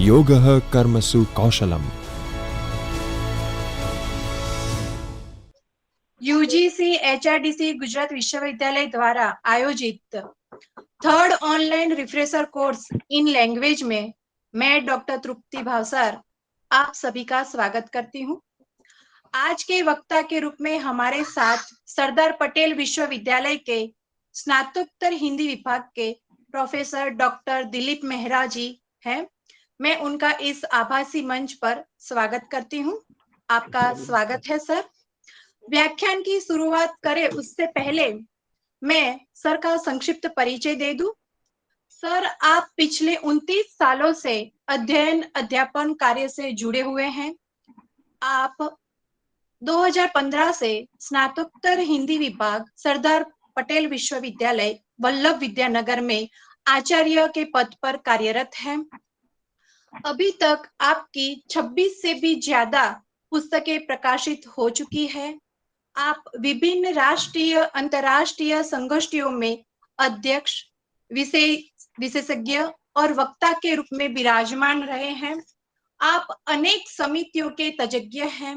योगः कर्मसु कौशलम्। यूजीसी एचआरडीसी गुजरात विश्वविद्यालय द्वारा आयोजित third online refresher course in language में मैं डॉक्टर तृप्ति भावसार आप सभी का स्वागत करती हूँ। आज के वक्ता के रूप में हमारे साथ सरदार पटेल विश्वविद्यालय के स्नातकोत्तर हिंदी विभाग के प्रोफेसर डॉक्टर दिलीप मेहरा जी हैं। मैं उनका इस आभासी मंच पर स्वागत करती हूँ। आपका स्वागत है सर। व्याख्यान की शुरुआत करें उससे पहले मैं सर का संक्षिप्त परिचय दे दूं। सर, आप पिछले 29 सालों से अध्ययन अध्यापन कार्य से जुड़े हुए हैं। आप 2015 से स्नातकोत्तर हिंदी विभाग सरदार पटेल विश्वविद्यालय वल्लभ विद्यानगर में आचार्य के पद पर कार्यरत हैं। अभी तक आपकी 26 से भी ज्यादा पुस्तकें प्रकाशित हो चुकी है। आप विभिन्न राष्ट्रीय अंतर्राष्ट्रीय संगोष्ठियों में अध्यक्ष, विशेषज्ञ और वक्ता के रूप में विराजमान रहे हैं। आप अनेक समितियों के तज्ञ हैं।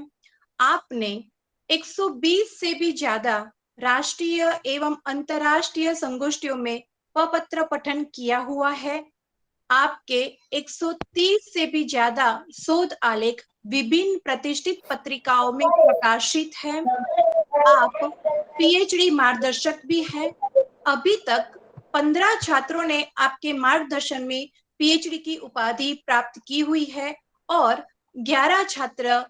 आपने 120 से भी ज्यादा राष्ट्रीय एवं अंतर्राष्ट्रीय संगोष्ठियों में पत्र पठन किया हुआ है। आपके 130 से भी ज्यादा शोध आलेख विभिन्न प्रतिष्ठित पत्रिकाओं में प्रकाशित हैं। आप पीएचडी मार्गदर्शक भी हैं। अभी तक 15 छात्रों ने आपके मार्गदर्शन में पीएचडी की उपाधि प्राप्त की हुई है और 11 छात्र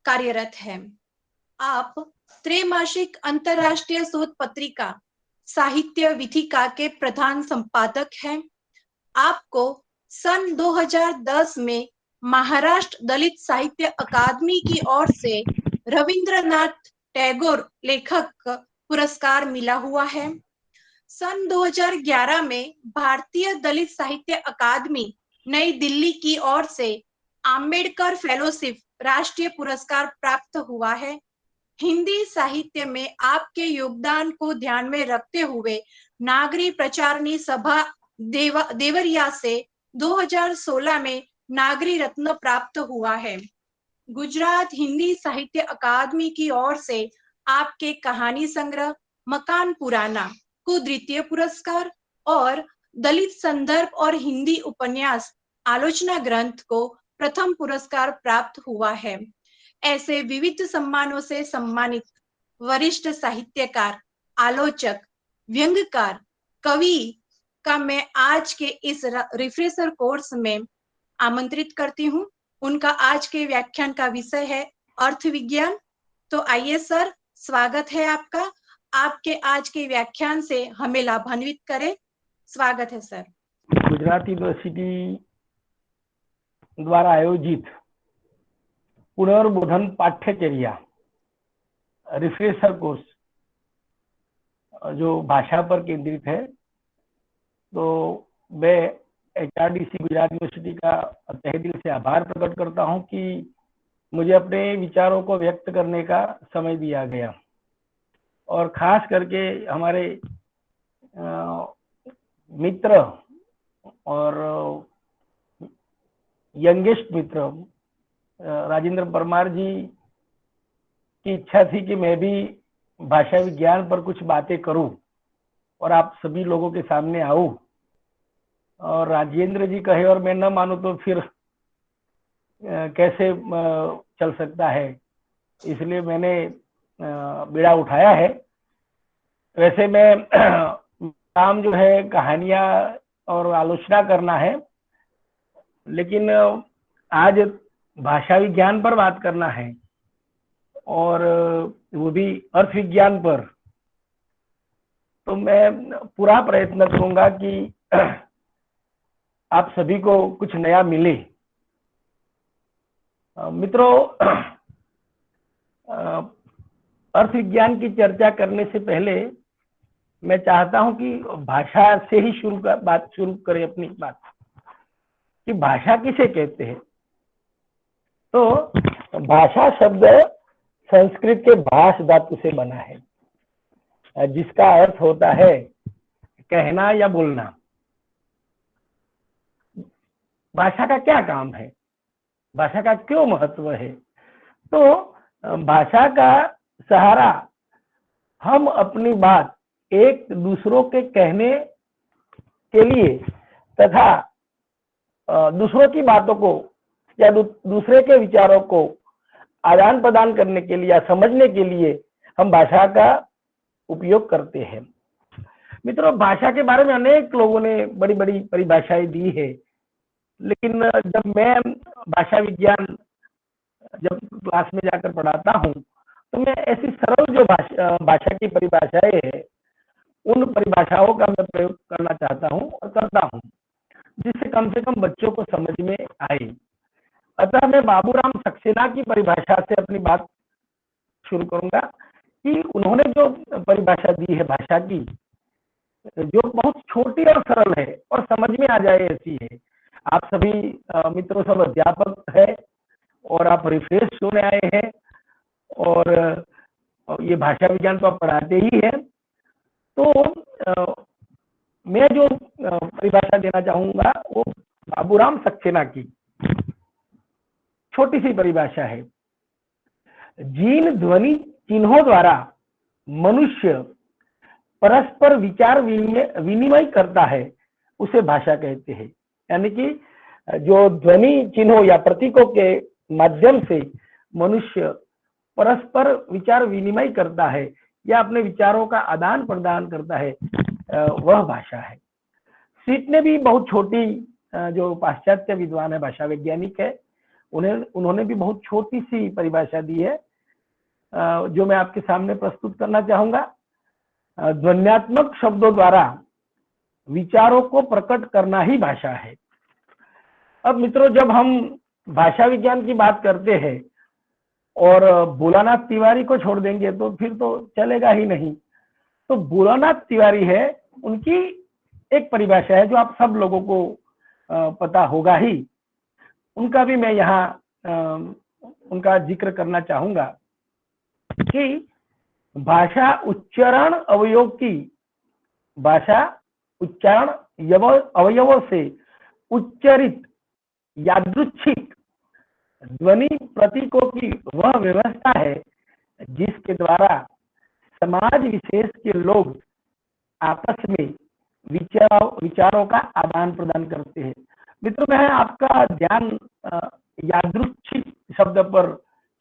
कार्यरत हैं। आप त्रैमासिक अंतर्राष्ट्रीय शोध पत्रिका साहित्य विथिका के प्रधान संपादक हैं। आपको सन 2010 में महाराष्ट्र दलित साहित्य अकादमी की ओर से रविंद्रनाथ टैगोर लेखक पुरस्कार मिला हुआ है। सन 2011 में भारतीय दलित साहित्य अकादमी नई दिल्ली की ओर से आम्बेडकर फेलोशिप राष्ट्रीय पुरस्कार प्राप्त हुआ है। हिंदी साहित्य में आपके योगदान को ध्यान में रखते हुए नागरी प्रचारणी सभा देवरिया से 2016 में नागरी रत्न प्राप्त हुआ है। गुजरात हिंदी साहित्य अकादमी की ओर से आपके कहानी संग्रह मकान पुराना को द्वितीय पुरस्कार और दलित संदर्भ और हिंदी उपन्यास आलोचना ग्रंथ को प्रथम पुरस्कार प्राप्त हुआ है। ऐसे विविध सम्मानों से सम्मानित वरिष्ठ साहित्यकार, आलोचक, व्यंग्यकार, कवि का मैं आज के इस रिफ्रेशर कोर्स में आमंत्रित करती हूँ। उनका आज के व्याख्यान का विषय है अर्थ विज्ञान। तो आइए सर, स्वागत है आपका। आपके आज के व्याख्यान से हमें लाभान्वित करें। स्वागत है सर। गुजरात यूनिवर्सिटी द्वारा आयोजित पुनर्बोधन पाठ्यचर्या रिफ्रेशर कोर्स जो भाषा पर केंद्रित है, तो मैं एचआरडीसी गुजरात यूनिवर्सिटी का तहे दिल से आभार प्रकट करता हूं कि मुझे अपने विचारों को व्यक्त करने का समय दिया गया। और खास करके हमारे मित्र और यंगेस्ट मित्र राजेंद्र परमार जी की इच्छा थी कि मैं भी भाषा विज्ञान पर कुछ बातें करूं और आप सभी लोगों के सामने आऊं। और राजेंद्र जी कहे और मैं न मानूं तो फिर कैसे चल सकता है, इसलिए मैंने बीड़ा उठाया है। वैसे मैं काम जो है कहानियां और आलोचना करना है, लेकिन आज भाषा विज्ञान पर बात करना है और वो भी अर्थ विज्ञान पर। तो मैं पूरा प्रयत्न करूंगा कि आप सभी को कुछ नया मिले। मित्रों, अर्थ विज्ञान की चर्चा करने से पहले मैं चाहता हूं कि भाषा से ही बात शुरू करें अपनी बात कि भाषा किसे कहते हैं। तो भाषा शब्द संस्कृत के भाष धातु से बना है, जिसका अर्थ होता है कहना या बोलना। भाषा का क्या काम है, भाषा का क्यों महत्व है। तो भाषा का सहारा हम अपनी बात एक दूसरों के कहने के लिए तथा दूसरों की बातों को या दूसरे के विचारों को आदान प्रदान करने के लिए या समझने के लिए हम भाषा का उपयोग करते हैं। मित्रों, भाषा के बारे में अनेक लोगों ने बड़ी बड़ी परिभाषाएं दी है, लेकिन जब मैं भाषा विज्ञान जब क्लास में जाकर पढ़ाता हूँ तो मैं ऐसी सरल जो भाषा की परिभाषाएं है उन परिभाषाओं का मैं प्रयोग करना चाहता हूँ और करता हूँ, जिससे कम से कम बच्चों को समझ में आए। अतः मैं बाबूराम सक्सेना की परिभाषा से अपनी बात शुरू करूंगा कि उन्होंने जो परिभाषा दी है भाषा की, जो बहुत छोटी और सरल है और समझ में आ जाए ऐसी है। आप सभी मित्रों सब अध्यापक है और आप रिफ्रेश होने आए हैं और ये भाषा विज्ञान तो आप पढ़ाते ही है। तो मैं जो परिभाषा देना चाहूंगा वो बाबूराम सक्सेना की छोटी सी परिभाषा है। जिन ध्वनि चिन्हों द्वारा मनुष्य परस्पर विचार विनिमय करता है उसे भाषा कहते हैं। यानी कि जो ध्वनि चिन्हों या प्रतीकों के माध्यम से मनुष्य परस्पर विचार विनिमय करता है या अपने विचारों का आदान प्रदान करता है, वह भाषा है। सीट ने भी बहुत छोटी, जो पाश्चात्य विद्वान है, भाषा वैज्ञानिक है, उन्होंने भी बहुत छोटी सी परिभाषा दी है, जो मैं आपके सामने प्रस्तुत करना चाहूंगा। ध्वन्यात्मक शब्दों द्वारा विचारों को प्रकट करना ही भाषा है। अब मित्रों, जब हम भाषा विज्ञान की बात करते हैं और भोलानाथ तिवारी को छोड़ देंगे तो फिर तो चलेगा ही नहीं। तो भोलानाथ तिवारी है, उनकी एक परिभाषा है जो आप सब लोगों को पता होगा ही, उनका भी मैं यहाँ उनका जिक्र करना चाहूंगा कि भाषा उच्चारण अवयव की, भाषा उच्चारण अवयवों से उच्चरित यादृच्छिक ध्वनि प्रतीकों की वह व्यवस्था है जिसके द्वारा समाज विशेष के लोग आपस में विचारों का आदान प्रदान करते हैं। मित्रों, मैं आपका ध्यान यादृच्छिक शब्द पर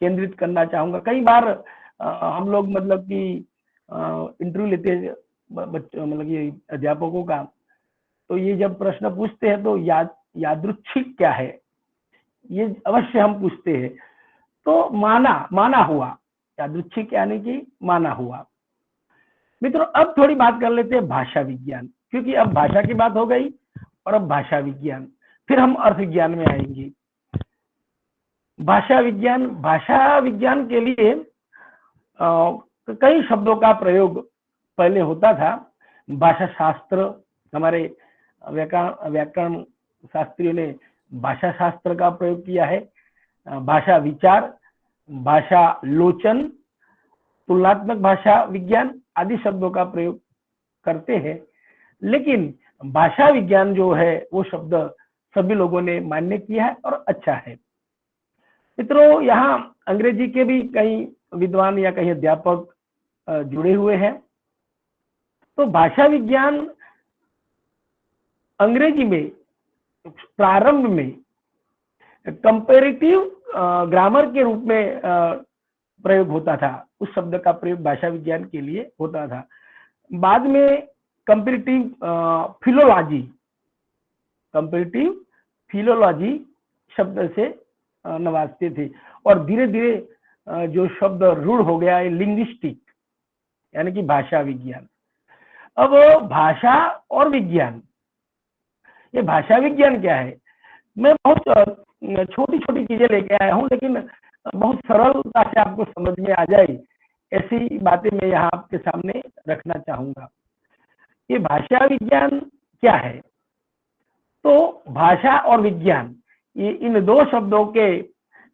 केंद्रित करना चाहूंगा। कई बार हम लोग मतलब कि इंटरव्यू लेते हैं बच्चों, मतलब ये अध्यापकों का, तो ये जब प्रश्न पूछते हैं तो यादृच्छिक क्या है ये अवश्य हम पूछते हैं। तो माना हुआ, यादृच्छिक यानी कि माना हुआ। मित्रों, अब थोड़ी बात कर लेते हैं भाषा विज्ञान, क्योंकि अब भाषा की बात हो गई और अब भाषा विज्ञान, फिर हम अर्थ विज्ञान में आएंगे। भाषा विज्ञान के लिए कई शब्दों का प्रयोग पहले होता था। भाषा शास्त्र, हमारे व्याकरण शास्त्रियों ने भाषा शास्त्र का प्रयोग किया है। भाषा विचार, भाषा लोचन, तुलनात्मक भाषा विज्ञान आदि शब्दों का प्रयोग करते हैं। लेकिन भाषा विज्ञान जो है वो शब्द सभी लोगों ने मान्य किया है और अच्छा है। मित्रों, यहाँ अंग्रेजी के भी कई विद्वान या कई अध्यापक जुड़े हुए हैं। तो भाषा विज्ञान अंग्रेजी में प्रारंभ में कंपैरेटिव ग्रामर के रूप में प्रयोग होता था। उस शब्द का प्रयोग भाषा विज्ञान के लिए होता था। बाद में कंपैरेटिव फिलोलॉजी शब्द से नवाजते थे और धीरे धीरे जो शब्द रूढ़ हो गया है लिंग्विस्टिक, यानी कि भाषा विज्ञान। अब भाषा और विज्ञान, ये भाषा विज्ञान क्या है, मैं बहुत छोटी छोटी चीजें लेके आया हूँ, लेकिन बहुत सरलता से आपको समझ में आ जाए ऐसी बातें मैं यहाँ आपके सामने रखना चाहूंगा। ये भाषा विज्ञान क्या है? तो भाषा और विज्ञान, ये इन दो शब्दों के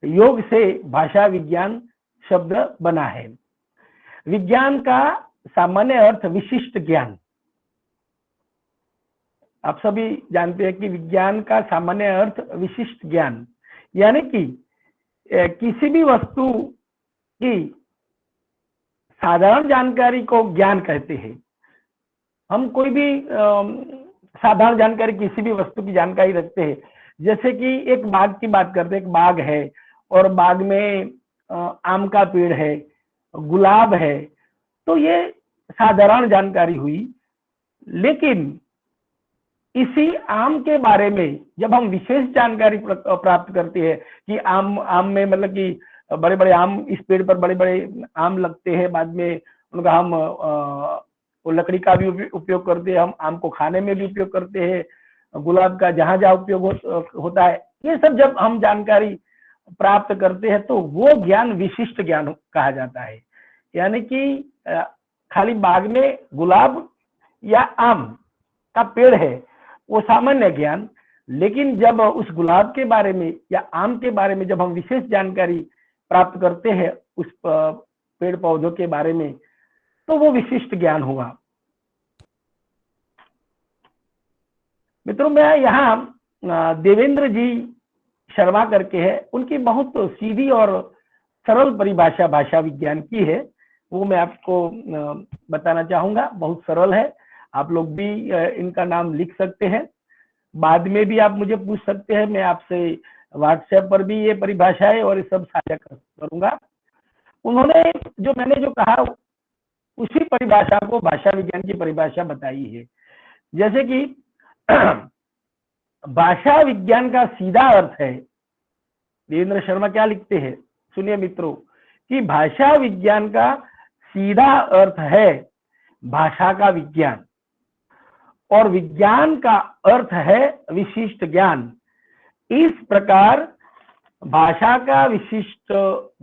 योग से भाषा विज्ञान शब्द बना है। विज्ञान का सामान्य अर्थ विशिष्ट ज्ञान, आप सभी जानते हैं कि विज्ञान का सामान्य अर्थ विशिष्ट ज्ञान, यानी कि किसी भी वस्तु की साधारण जानकारी को ज्ञान कहते हैं। हम कोई भी साधारण जानकारी, किसी भी वस्तु की जानकारी रखते हैं, जैसे कि एक बाग की बात करते हैं। एक बाग है और बाग में आम का पेड़ है, गुलाब है, तो ये साधारण जानकारी हुई। लेकिन इसी आम के बारे में जब हम विशेष जानकारी प्राप्त करते हैं कि आम में मतलब कि बड़े बड़े आम, इस पेड़ पर बड़े बड़े आम लगते हैं, बाद में उनका हम वो लकड़ी का भी उपयोग करते हैं, हम आम को खाने में भी उपयोग करते हैं, गुलाब का जहां जहां उपयोग होता है, ये सब जब हम जानकारी प्राप्त करते हैं तो वो ज्ञान विशिष्ट ज्ञान कहा जाता है। यानी कि खाली बाग में गुलाब या आम का पेड़ है वो सामान्य ज्ञान, लेकिन जब उस गुलाब के बारे में या आम के बारे में जब हम विशेष जानकारी प्राप्त करते हैं उस पेड़ पौधों के बारे में, तो वो विशिष्ट ज्ञान हुआ। मित्रों, मैं यहाँ देवेंद्र जी शर्मा करके है, उनकी बहुत सीधी और सरल परिभाषा भाषा विज्ञान की है, वो मैं आपको बताना चाहूंगा। बहुत सरल है, आप लोग भी इनका नाम लिख सकते हैं, बाद में भी आप मुझे पूछ सकते हैं, मैं आपसे व्हाट्सएप पर भी ये परिभाषाएं और ये सब साझा करूंगा। उन्होंने मैंने जो कहा उसी परिभाषा को भाषा विज्ञान की परिभाषा बताई है। जैसे कि भाषा विज्ञान का सीधा अर्थ है, देवेंद्र शर्मा क्या लिखते हैं, सुनिए मित्रों, कि भाषा विज्ञान का सीधा अर्थ है भाषा का विज्ञान, और विज्ञान का अर्थ है विशिष्ट ज्ञान। इस प्रकार भाषा का विशिष्ट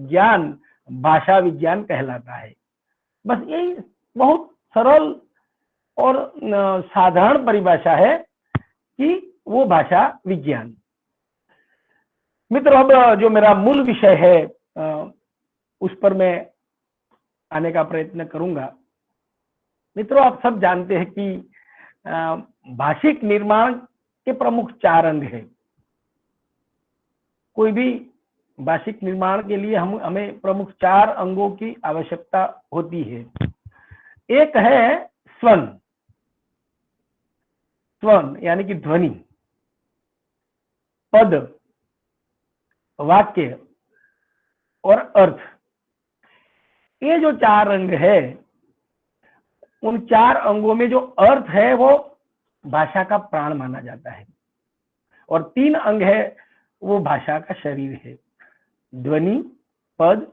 ज्ञान भाषा विज्ञान कहलाता है। बस यही बहुत सरल और साधारण परिभाषा है कि वो भाषा विज्ञान। मित्रों, अब जो मेरा मूल विषय है उस पर मैं आने का प्रयत्न करूंगा। मित्रों, आप सब जानते हैं कि भाषिक निर्माण के प्रमुख 4 अंग हैं। कोई भी भाषिक निर्माण के लिए हमें प्रमुख 4 अंगों की आवश्यकता होती है। एक है स्वन, यानी कि ध्वनि, पद, वाक्य और अर्थ। ये जो 4 अंग है, उन 4 अंगों में जो अर्थ है वो भाषा का प्राण माना जाता है, और 3 अंग है वो भाषा का शरीर है। ध्वनि, पद,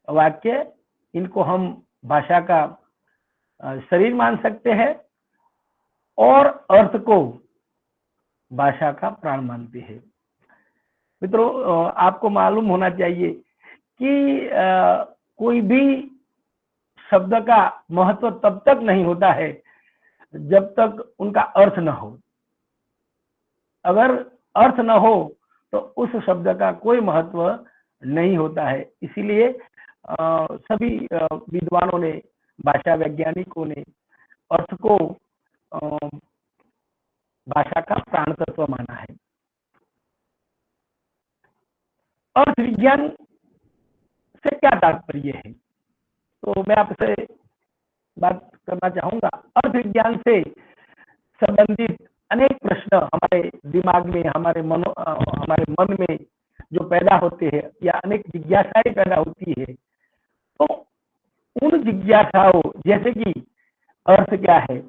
वाक्य, इनको हम भाषा का शरीर मान सकते हैं, और अर्थ को भाषा का प्राण मानते हैं। मित्रों, आपको मालूम होना चाहिए कि कोई भी शब्द का महत्व तब तक नहीं होता है जब तक उनका अर्थ न हो। अगर अर्थ न हो तो उस शब्द का कोई महत्व नहीं होता है। इसीलिए सभी विद्वानों ने, भाषा वैज्ञानिकों ने अर्थ को भाषा का प्राण तत्व माना है। अर्थ विज्ञान से क्या तात्पर्य है, तो मैं आपसे बात करना चाहूंगा। अर्थ विज्ञान से संबंधित अनेक प्रश्न हमारे दिमाग में, हमारे मन में जो पैदा होते हैं, या अनेक जिज्ञासाएं पैदा होती है, तो उन जिज्ञासाओं, जैसे कि अर्थ क्या है,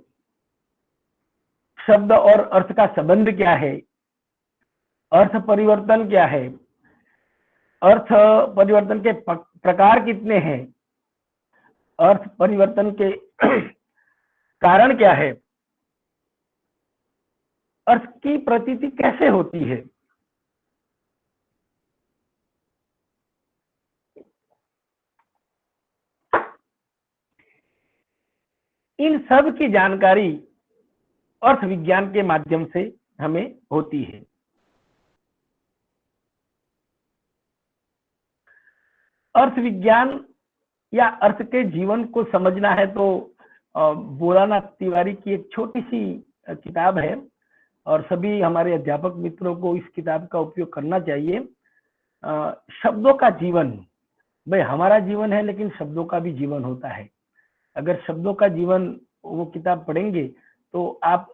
शब्द और अर्थ का संबंध क्या है, अर्थ परिवर्तन क्या है, अर्थ परिवर्तन के प्रकार कितने हैं, अर्थ परिवर्तन के कारण क्या है, अर्थ की प्रतीति कैसे होती है, इन सब की जानकारी अर्थ विज्ञान के माध्यम से हमें होती है। अर्थ विज्ञान या अर्थ के जीवन को समझना है तो भोलानाथ तिवारी की एक छोटी सी किताब है, और सभी हमारे अध्यापक मित्रों को इस किताब का उपयोग करना चाहिए। शब्दों का जीवन, भाई हमारा जीवन है लेकिन शब्दों का भी जीवन होता है। अगर शब्दों का जीवन वो किताब पढ़ेंगे तो आप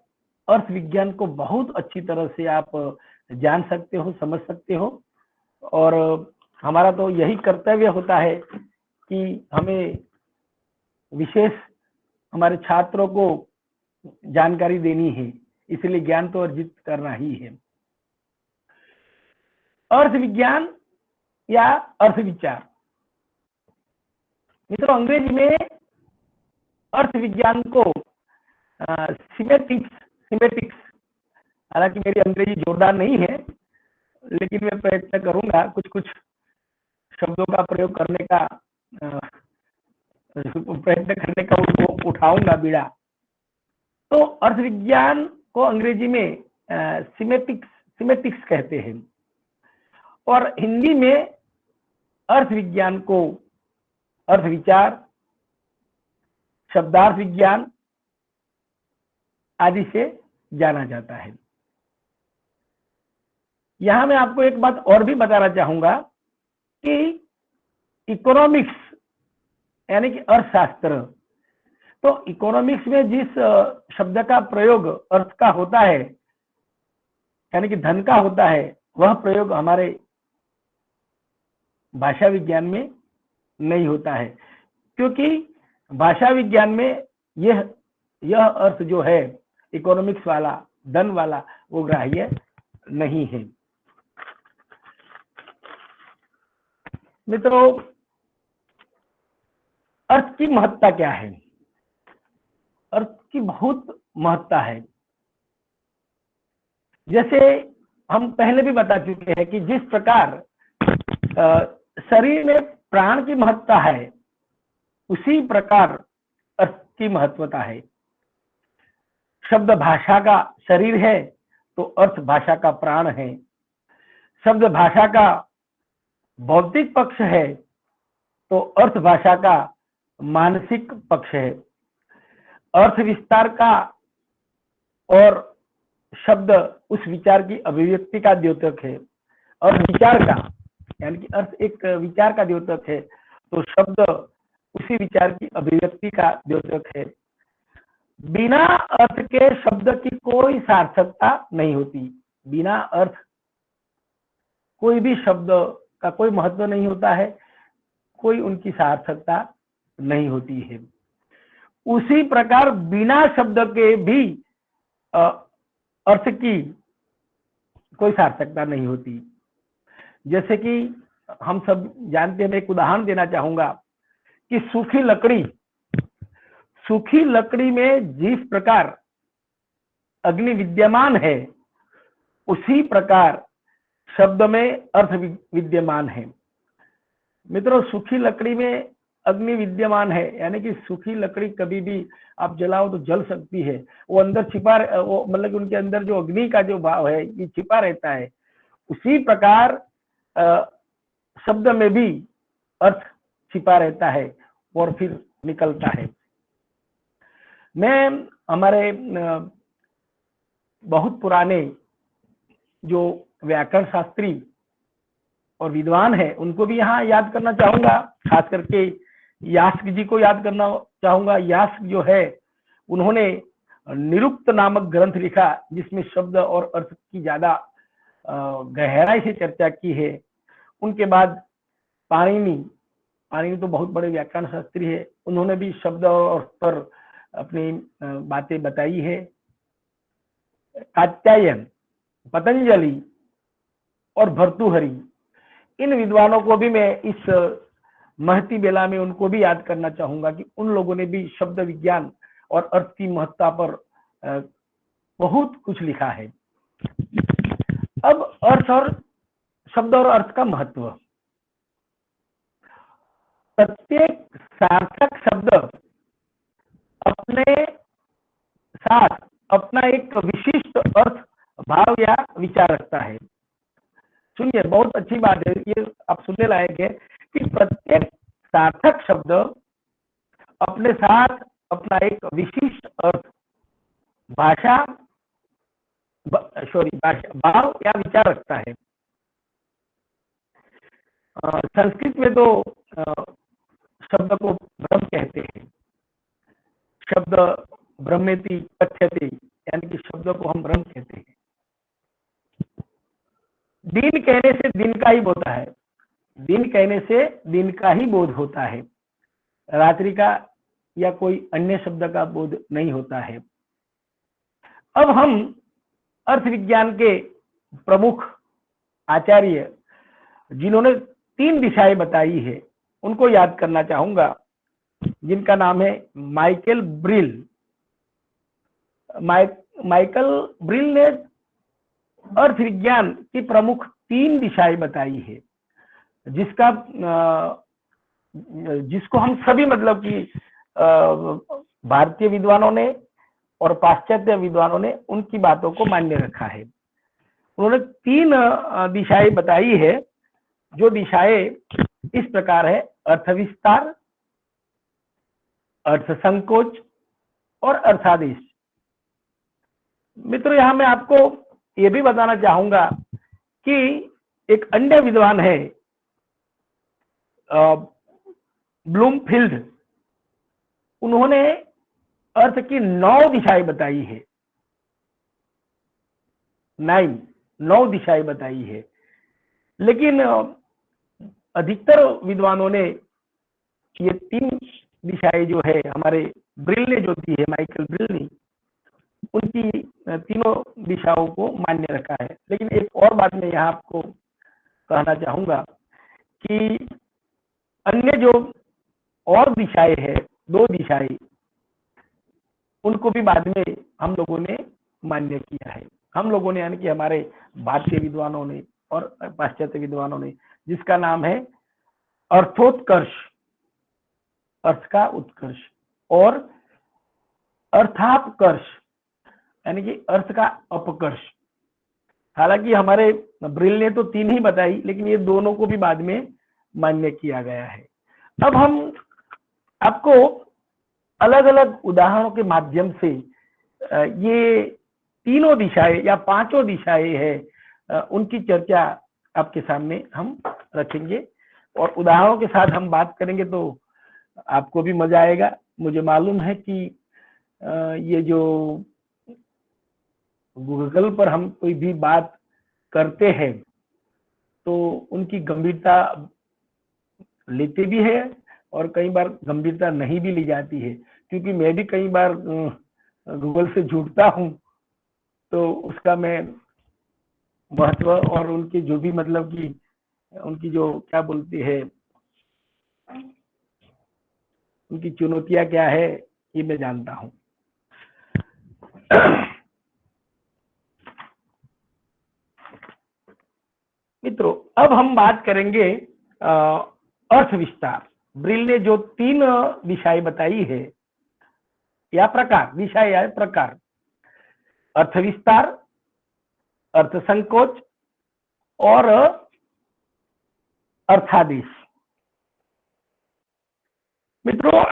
अर्थ विज्ञान को बहुत अच्छी तरह से आप जान सकते हो, समझ सकते हो। और हमारा तो यही कर्तव्य होता है कि हमें विशेष हमारे छात्रों को जानकारी देनी है, इसलिए ज्ञान तो अर्जित करना ही है। अर्थ विज्ञान या अर्थ विचार, मित्रों अंग्रेजी में अर्थ विज्ञान को सिमेटिक्स, हालांकि मेरी अंग्रेजी जोरदार नहीं है लेकिन मैं प्रयत्न करूंगा कुछ कुछ शब्दों का प्रयोग करने का, प्रयत्न करने का उसको उठाऊंगा बीड़ा। तो अर्थ विज्ञान को अंग्रेजी में सिमेटिक्स कहते हैं और हिंदी में अर्थ विज्ञान को अर्थ विचार, शब्दार्थ विज्ञान आदि से जाना जाता है। यहां मैं आपको एक बात और भी बताना चाहूंगा कि इकोनॉमिक्स यानी कि अर्थशास्त्र, तो इकोनॉमिक्स में जिस शब्द का प्रयोग अर्थ का होता है यानी कि धन का होता है, वह प्रयोग हमारे भाषा विज्ञान में नहीं होता है, क्योंकि भाषा विज्ञान में यह अर्थ जो है इकोनॉमिक्स वाला, धन वाला, वो ग्राह्य नहीं है। मित्रों अर्थ की महत्ता क्या है? अर्थ की बहुत महत्ता है। जैसे हम पहले भी बता चुके हैं कि जिस प्रकार शरीर में प्राण की महत्ता है, उसी प्रकार अर्थ की महत्वता है। शब्द भाषा का शरीर है तो अर्थ भाषा का प्राण है। शब्द भाषा का भौतिक पक्ष है तो अर्थ भाषा का मानसिक पक्ष है। अर्थ विस्तार का और शब्द उस विचार की अभिव्यक्ति का द्योतक है। अर्थ विचार का यानी कि अर्थ एक विचार का द्योतक है तो शब्द उसी विचार की अभिव्यक्ति का द्योतक है। बिना अर्थ के शब्द की कोई सार्थकता नहीं होती। बिना अर्थ कोई भी शब्द का कोई महत्व नहीं होता है, कोई उनकी सार्थकता नहीं होती है। उसी प्रकार बिना शब्द के भी अर्थ की कोई सार्थकता नहीं होती। जैसे कि हम सब जानते हैं, मैं एक उदाहरण देना चाहूंगा कि सूखी लकड़ी में जिस प्रकार अग्नि विद्यमान है, उसी प्रकार शब्द में अर्थ विद्यमान है। मित्रों सूखी लकड़ी में अग्नि विद्यमान है यानी कि सूखी लकड़ी कभी भी आप जलाओ तो जल सकती है, वो अंदर छिपा, वो मतलब कि उनके अंदर जो अग्नि का जो भाव है ये छिपा रहता है। उसी प्रकार शब्द में भी अर्थ छिपा रहता है और फिर निकलता है। मैं हमारे बहुत पुराने जो व्याकरण शास्त्री और विद्वान है उनको भी यहाँ याद करना चाहूंगा, खास करके यास्क जी को याद करना चाहूंगा। यास्क जो है उन्होंने निरुक्त नामक ग्रंथ लिखा जिसमें शब्द और अर्थ की ज्यादा गहराई से चर्चा की है। उनके बाद पाणिनि तो बहुत बड़े व्याकरण शास्त्री है, उन्होंने भी शब्द और अर्थ पर अपनी बातें बताई है। कात्यायन, पतंजलि और भर्तृहरि, इन विद्वानों को भी मैं इस महती बेला में उनको भी याद करना चाहूंगा कि उन लोगों ने भी शब्द विज्ञान और अर्थ की महत्ता पर बहुत कुछ लिखा है। अब अर्थ और शब्द और अर्थ का महत्व, प्रत्येक सार्थक शब्द अपने साथ अपना एक विशिष्ट अर्थ, भाव या विचार रखता है। सुनिए, बहुत अच्छी बात है, ये आप सुनने लायक है कि प्रत्येक सार्थक शब्द अपने साथ अपना एक विशिष्ट अर्थ, भाषा सॉरी भाव या विचार रखता है। संस्कृत में तो शब्द को ब्रह्म कहते हैं। शब्द ब्रह्मेति कथ्यते, यानी कि शब्द को हम ब्रह्म कहते हैं। दिन कहने से दिन का ही होता है, दिन कहने से दिन का ही बोध होता है, रात्रि का या कोई अन्य शब्द का बोध नहीं होता है। अब हम अर्थ विज्ञान के प्रमुख आचार्य जिन्होंने 3 दिशाएं बताई है उनको याद करना चाहूंगा, जिनका नाम है माइकल ब्रिल। माइकल ब्रिल ने अर्थ विज्ञान की प्रमुख 3 दिशाएं बताई है, जिसको हम सभी मतलब कि भारतीय विद्वानों ने और पाश्चात्य विद्वानों ने उनकी बातों को मान्य रखा है। उन्होंने 3 दिशाएं बताई है, जो दिशाएं इस प्रकार है: अर्थ विस्तार, अर्थ संकोच और अर्थादेश। मित्रों, यहां मैं आपको ये भी बताना चाहूंगा कि एक अन्य विद्वान है ब्लूमफील्ड, उन्होंने अर्थ की 9 दिशाएं बताई है। 9 दिशाएं बताई है, लेकिन अधिकतर विद्वानों ने ये 3 दिशाएं जो है हमारे ब्रिल ने जो दी है, माइकल ब्रिल ने, उनकी तीनों दिशाओं को मान्य रखा है। लेकिन एक और बात मैं यहाँ आपको कहना चाहूंगा कि अन्य जो और दिशाएं है, 2 दिशाएं, उनको भी बाद में हम लोगों ने मान्य किया है। हम लोगों ने यानी कि हमारे भारतीय विद्वानों ने और पाश्चात्य विद्वानों ने, जिसका नाम है अर्थोत्कर्ष, अर्थ का उत्कर्ष, और अर्थापकर्ष यानी कि अर्थ का अपकर्ष। हालांकि हमारे ब्रिल ने तो 3 ही बताई, लेकिन ये दोनों को भी बाद में मान्य किया गया है। अब हम आपको अलग अलग उदाहरणों के माध्यम से ये तीनों दिशाएं या 5 दिशाएं है उनकी चर्चा आपके सामने हम रखेंगे, और उदाहरणों के साथ हम बात करेंगे तो आपको भी मजा आएगा। मुझे मालूम है कि ये जो गूगल पर हम कोई भी बात करते हैं तो उनकी गंभीरता लेते भी है और कई बार गंभीरता नहीं भी ली जाती है, क्योंकि मैं भी कई बार गूगल से जुड़ता हूं, तो उसका मैं महत्व और उनकी जो भी मतलब कि उनकी जो क्या बोलते हैं, उनकी चुनौतियां क्या है, ये मैं जानता हूं। मित्रों, अब हम बात करेंगे अर्थ विस्तार। ब्रिल ने जो 3 दिशाएं बताई है या प्रकार, दिशाएं या प्रकार, अर्थ विस्तार, अर्थ संकोच और अर्थादेश। मित्रों,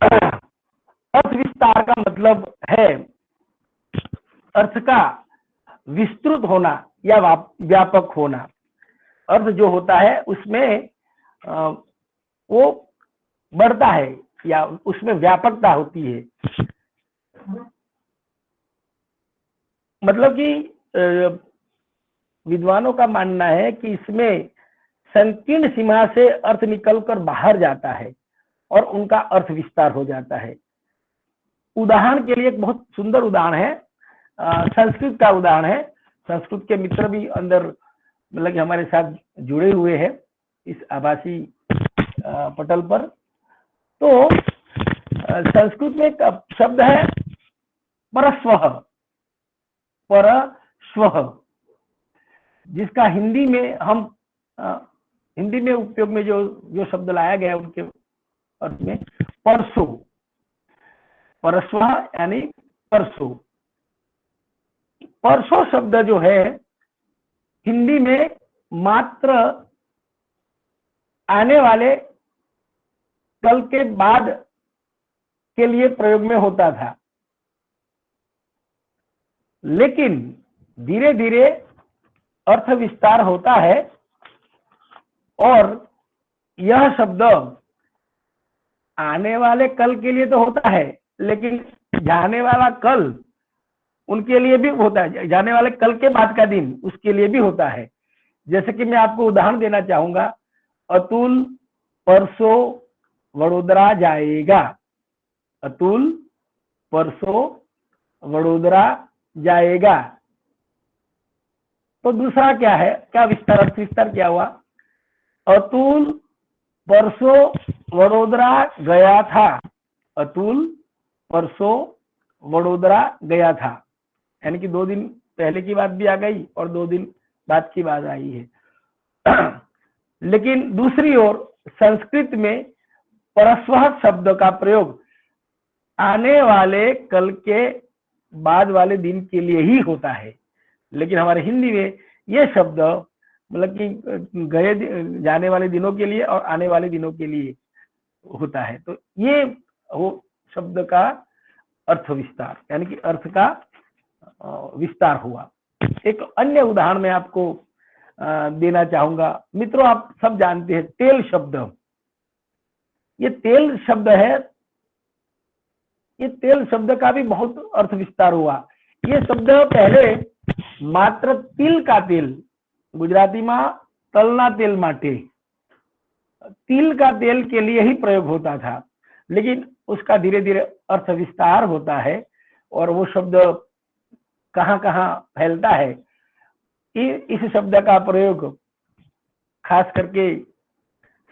अर्थ विस्तार का मतलब है अर्थ का विस्तृत होना या व्यापक होना। अर्थ जो होता है उसमें वो बढ़ता है या उसमें व्यापकता होती है। मतलब कि विद्वानों का मानना है कि इसमें संकीर्ण सीमा से अर्थ निकलकर बाहर जाता है और उनका अर्थ विस्तार हो जाता है। उदाहरण के लिए एक बहुत सुंदर उदाहरण है, संस्कृत का उदाहरण है। संस्कृत के मित्र भी अंदर मतलब कि हमारे साथ जुड़े हुए हैं इस आभासी पटल पर। तो संस्कृत में एक शब्द है परस्वः, परस्वः, जिसका हिंदी में हम हिंदी में उपयोग में जो शब्द लाया गया उनके अर्थ में परसों, परस्वः यानी परसों। परसों शब्द जो है हिंदी में मात्र आने वाले कल के बाद के लिए प्रयोग में होता था, लेकिन धीरे धीरे अर्थ विस्तार होता है और यह शब्द आने वाले कल के लिए तो होता है, लेकिन जाने वाला कल उनके लिए भी होता है, जाने वाले कल के बाद का दिन उसके लिए भी होता है। जैसे कि मैं आपको उदाहरण देना चाहूंगा, अतुल परसों वडोदरा जाएगा। अतुल परसों वडोदरा जाएगा। तो दूसरा क्या है, क्या विस्तार, अर्थ विस्तार क्या हुआ? अतुल परसों वडोदरा गया था। अतुल परसों वडोदरा गया था, यानी कि 2 दिन पहले की बात भी आ गई और 2 दिन बाद की बात आई है। लेकिन दूसरी ओर संस्कृत में परस्वः शब्द का प्रयोग आने वाले कल के बाद वाले दिन के लिए ही होता है, लेकिन हमारे हिंदी में ये शब्द मतलब कि गए जाने वाले दिनों के लिए और आने वाले दिनों के लिए होता है। तो ये वो शब्द का अर्थ विस्तार, यानी कि अर्थ का विस्तार हुआ। एक अन्य उदाहरण मैं आपको देना चाहूंगा। मित्रों, आप सब जानते हैं तेल शब्द। ये तेल शब्द है, ये तेल शब्द का भी बहुत अर्थ विस्तार हुआ। ये शब्द पहले मात्र तिल का तेल, गुजराती में तलना तेल माटे, तिल का तेल के लिए ही प्रयोग होता था, लेकिन उसका धीरे धीरे अर्थ विस्तार होता है और वो शब्द कहाँ कहाँ फैलता है। इस शब्द का प्रयोग खास करके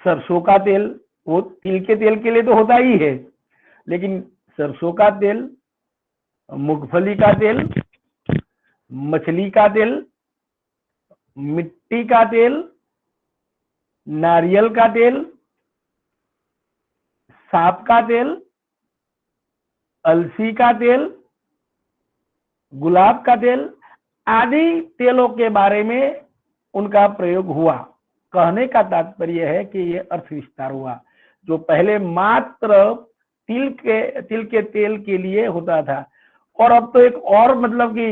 सरसों का तेल, वो तिल के तेल के लिए तो होता ही है, लेकिन सरसों का तेल, मूंगफली का तेल, मछली का तेल, मिट्टी का तेल, नारियल का तेल, सांप का तेल, अलसी का तेल, गुलाब का तेल आदि तेलों के बारे में उनका प्रयोग हुआ। कहने का तात्पर्य है कि ये अर्थ विस्तार हुआ। जो पहले मात्र तिल के तेल के लिए होता था, और अब तो एक और मतलब कि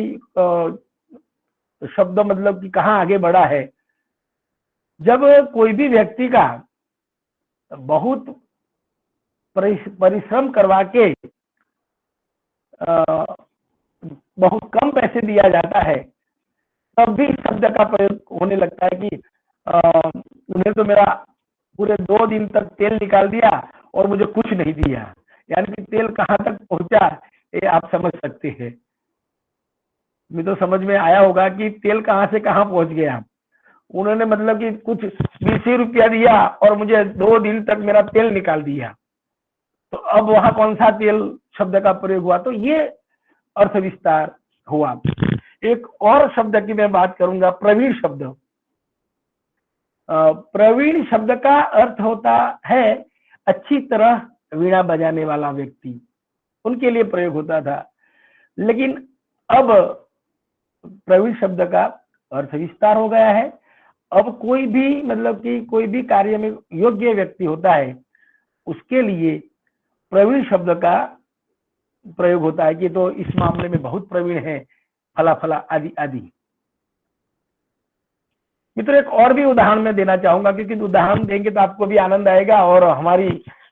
शब्द मतलब कि कहाँ आगे बढ़ा है। जब कोई भी व्यक्ति का बहुत परिश्रम करवा के बहुत कम पैसे दिया जाता है, तब भी शब्द का प्रयोग होने लगता है कि उन्हें तो मेरा पूरे 2 दिन तक तेल निकाल दिया और मुझे कुछ नहीं दिया। यानी कि तेल कहाँ तक पहुंचा ये आप समझ सकते हैं। मुझे तो समझ में आया होगा कि तेल कहाँ से कहाँ पहुंच गया। उन्होंने मतलब कि कुछ 20 रुपया दिया और मुझे 2 दिन तक मेरा तेल निकाल दिया। तो अब वहां कौन सा तेल शब्द का प्रयोग हुआ? तो ये अर्थ विस्तार हुआ। एक और शब्द की मैं बात करूंगा, प्रवीण शब्द। प्रवीण शब्द का अर्थ होता है अच्छी तरह वीणा बजाने वाला व्यक्ति, उनके लिए प्रयोग होता था। लेकिन अब प्रवीण शब्द का अर्थ विस्तार हो गया है। अब कोई भी मतलब कि कोई भी कार्य में योग्य व्यक्ति होता है, उसके लिए प्रवीण शब्द का प्रयोग होता है कि तो इस मामले में बहुत प्रवीण है, फला फला आदि आदि। मित्रों, एक और भी उदाहरण मैं देना चाहूंगा, क्योंकि उदाहरण देंगे तो आपको भी आनंद आएगा और हमारी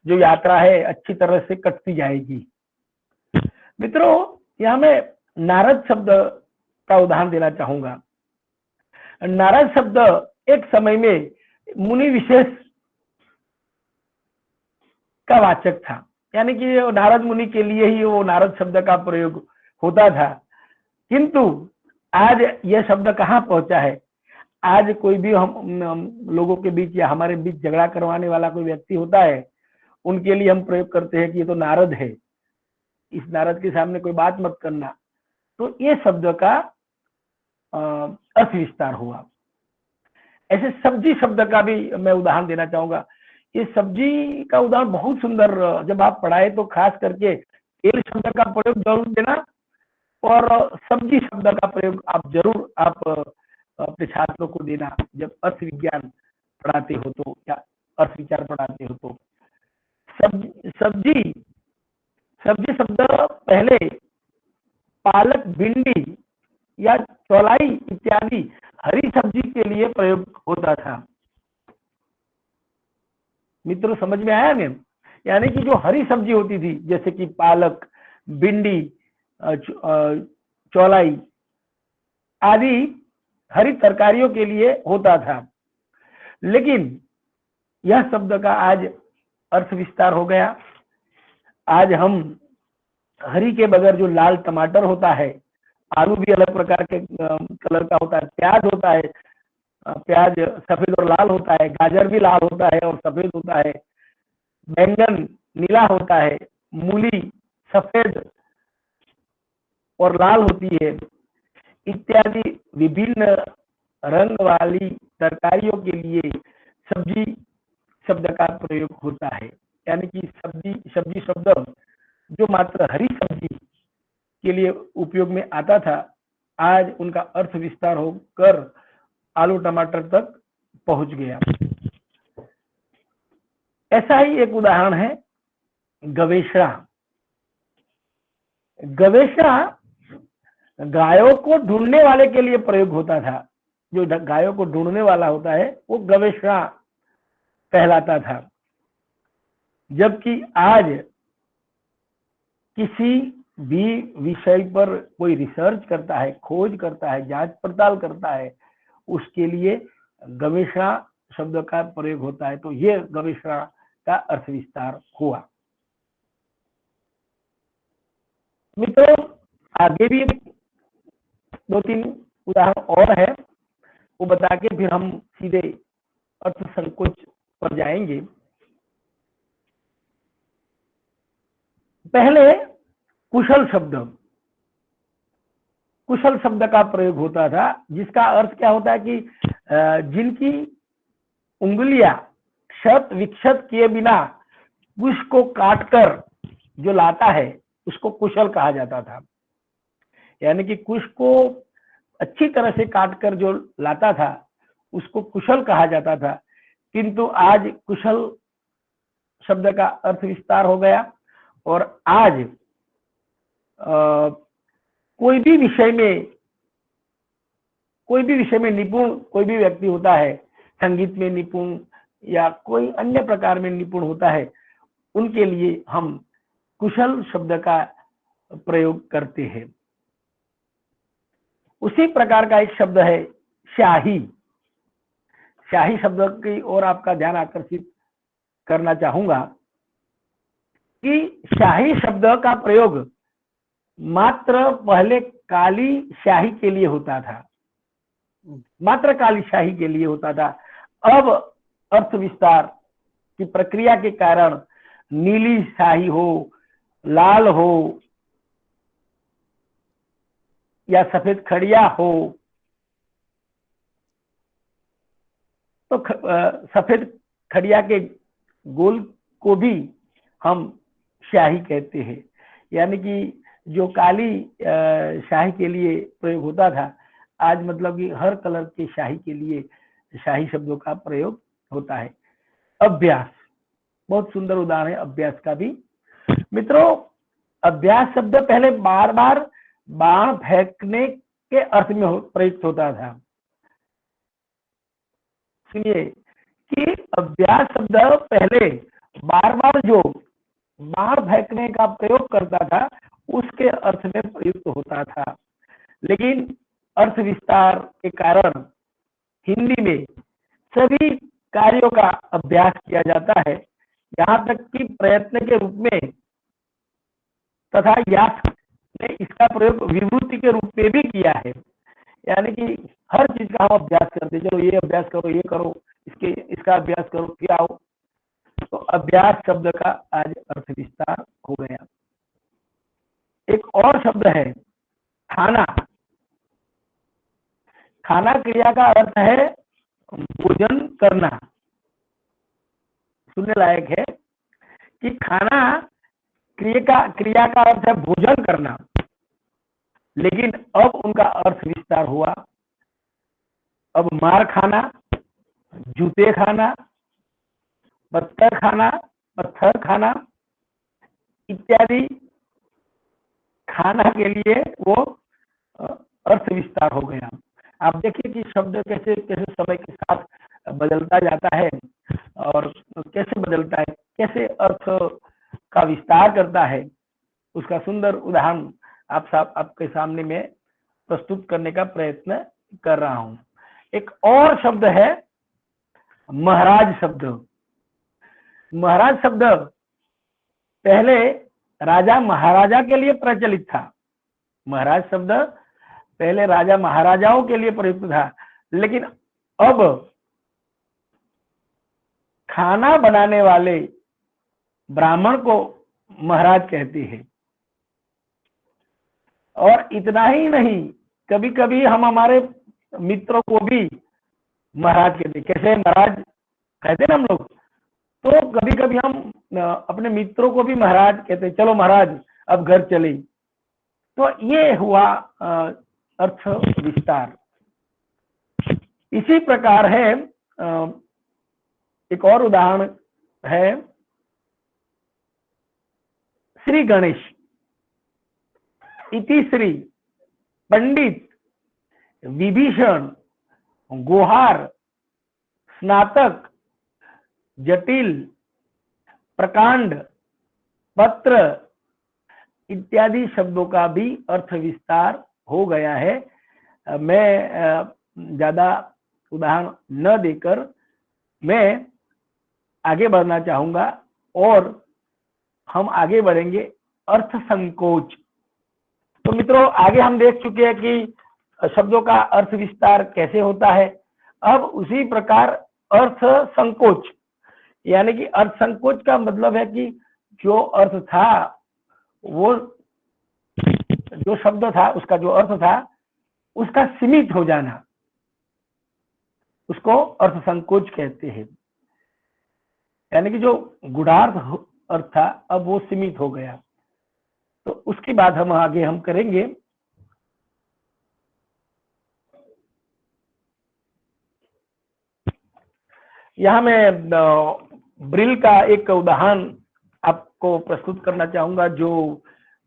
जो यात्रा है अच्छी तरह से कटती जाएगी। मित्रों, यहाँ मैं नारद शब्द का उदाहरण देना चाहूंगा। नारद शब्द एक समय में मुनि विशेष का वाचक था, यानी कि नारद मुनि के लिए ही वो नारद शब्द का प्रयोग होता था। किंतु आज यह शब्द कहाँ पहुंचा है? आज कोई भी हम लोगों के बीच या हमारे बीच झगड़ा करवाने वाला कोई व्यक्ति होता है, उनके लिए हम प्रयोग करते हैं कि ये तो नारद है, इस नारद के सामने कोई बात मत करना। तो ये शब्द का अर्थ विस्तार हुआ। ऐसे सब्जी शब्द का भी मैं उदाहरण देना चाहूंगा। ये सब्जी का उदाहरण बहुत सुंदर, जब आप पढ़ाए तो खास करके तेल शब्द का प्रयोग जरूर देना और सब्जी शब्द का प्रयोग आप जरूर आप अपने छात्रों को देना जब अर्थ विज्ञान पढ़ाते हो तो, या अर्थ विचार पढ़ाते हो तो। सब्जी शब्द पहले पालक, भिंडी या चौलाई इत्यादि हरी सब्जी के लिए प्रयोग होता था। मित्रों समझ में आया मैम? यानी कि जो हरी सब्जी होती थी जैसे कि पालक, भिंडी, चौलाई आदि हरी तरकारियों के लिए होता था। लेकिन यह शब्द का आज अर्थ विस्तार हो गया। आज हम हरी के बगैर जो लाल टमाटर होता है, आलू भी अलग प्रकार के कलर का होता है, प्याज होता है, प्याज सफेद और लाल होता है, गाजर भी लाल होता है और सफेद होता है, बैंगन नीला होता है, मूली सफेद और लाल होती है इत्यादि विभिन्न रंग वाली तरकारियों के लिए सब्जी शब्द का प्रयोग होता है। यानी कि सब्जी शब्द जो मात्र हरी सब्जी के लिए उपयोग में आता था, आज उनका अर्थ विस्तार होकर आलू टमाटर तक पहुंच गया। ऐसा ही एक उदाहरण है गवेषणा। गवेषणा गायों को ढूंढने वाले के लिए प्रयोग होता था। जो गायों को ढूंढने वाला होता है वो गवेषणा कहलाता था। जबकि आज किसी भी विषय पर कोई रिसर्च करता है, खोज करता है, जांच पड़ताल करता है, उसके लिए गवेषणा शब्द का प्रयोग होता है। तो ये गवेषणा का अर्थ विस्तार हुआ। मित्रों आगे भी 2-3 उदाहरण और है, वो बता के फिर हम सीधे अर्थ संकोच पर जाएंगे। पहले कुशल शब्द का प्रयोग होता था, जिसका अर्थ क्या होता है कि जिनकी उंगलियां क्षत विक्षत किए बिना कुश को काटकर जो लाता है उसको कुशल कहा जाता था। यानी कि कुश को अच्छी तरह से काटकर जो लाता था उसको कुशल कहा जाता था। किंतु आज कुशल शब्द का अर्थ विस्तार हो गया और आज कोई भी विषय में निपुण कोई भी व्यक्ति होता है, संगीत में निपुण या कोई अन्य प्रकार में निपुण होता है, उनके लिए हम कुशल शब्द का प्रयोग करते हैं। उसी प्रकार का एक शब्द है शाही। शाही शब्द की ओर आपका ध्यान आकर्षित करना चाहूंगा कि शाही शब्द का प्रयोग मात्र पहले काली शाही के लिए होता था, मात्र काली शाही के लिए होता था। अब अर्थ विस्तार की प्रक्रिया के कारण नीली शाही हो, लाल हो या सफेद खड़िया हो, तो सफेद खड़िया के गोल को भी हम शाही कहते हैं। यानी कि जो काली शाही के लिए प्रयोग होता था, आज मतलब कि हर कलर के शाही के लिए शाही शब्दों का प्रयोग होता है। अभ्यास बहुत सुंदर उदाहरण है अभ्यास का भी। मित्रों अभ्यास शब्द पहले बार बार बाण फेंकने के अर्थ में प्रयुक्त होता था। सुनिए कि अभ्यास शब्द पहले बार बार जो बाण फेंकने का प्रयोग करता था उसके अर्थ में प्रयुक्त होता था। लेकिन अर्थ विस्तार के कारण हिंदी में सभी कार्यों का अभ्यास किया जाता है, यहाँ तक कि प्रयत्न के रूप में तथा यास ने इसका प्रयोग विभूति के रूप में भी किया है। यानी कि हर चीज का हम अभ्यास करते हैं, चलो ये अभ्यास करो, ये करो, इसका अभ्यास करो, फिर आओ। तो अभ्यास शब्द का आज अर्थ विस्तार हो गया। एक और शब्द है खाना। खाना क्रिया का अर्थ है भोजन करना। सुनने लायक है कि खाना क्रिया का अर्थ है भोजन करना, लेकिन अब उनका अर्थ विस्तार हुआ। अब मार खाना, जूते खाना, पत्थर खाना इत्यादि खाना के लिए वो अर्थ विस्तार हो गया। आप देखिए कि शब्द कैसे कैसे समय के साथ बदलता जाता है और कैसे बदलता है, कैसे अर्थ का विस्तार करता है, उसका सुंदर उदाहरण आपके सामने में प्रस्तुत करने का प्रयत्न कर रहा हूं। एक और शब्द है महाराज शब्द। महाराज शब्द पहले राजा महाराजा के लिए प्रचलित था। महाराज शब्द पहले राजा महाराजाओं के लिए प्रयुक्त था, लेकिन अब खाना बनाने वाले ब्राह्मण को महाराज कहते हैं। और इतना ही नहीं, कभी कभी हम हमारे मित्रों को भी महाराज कहते। कैसे महाराज कहते ना हम लोग, तो कभी कभी हम अपने मित्रों को भी महाराज कहते, चलो महाराज अब घर चले। तो ये हुआ अर्थ विस्तार। इसी प्रकार है एक और उदाहरण है श्री गणेश। इति श्री पंडित विभीषण गुहार स्नातक जटिल प्रकांड पत्र इत्यादि शब्दों का भी अर्थ विस्तार हो गया है। मैं ज्यादा उदाहरण न देकर मैं आगे बढ़ना चाहूंगा और हम आगे बढ़ेंगे अर्थ संकोच। तो मित्रों, आगे हम देख चुके हैं कि शब्दों का अर्थ विस्तार कैसे होता है। अब उसी प्रकार अर्थ संकोच, यानी कि अर्थ संकोच का मतलब है कि जो अर्थ था, वो जो शब्द था, उसका जो अर्थ था, उसका सीमित हो जाना, उसको अर्थ संकोच कहते हैं। यानी कि जो गूढ़ार्थ अर्थ था, अब वो सीमित हो गया। तो उसकी बात हम आगे करेंगे। यहां मैं ब्रिल का एक उदाहरण आपको प्रस्तुत करना चाहूंगा, जो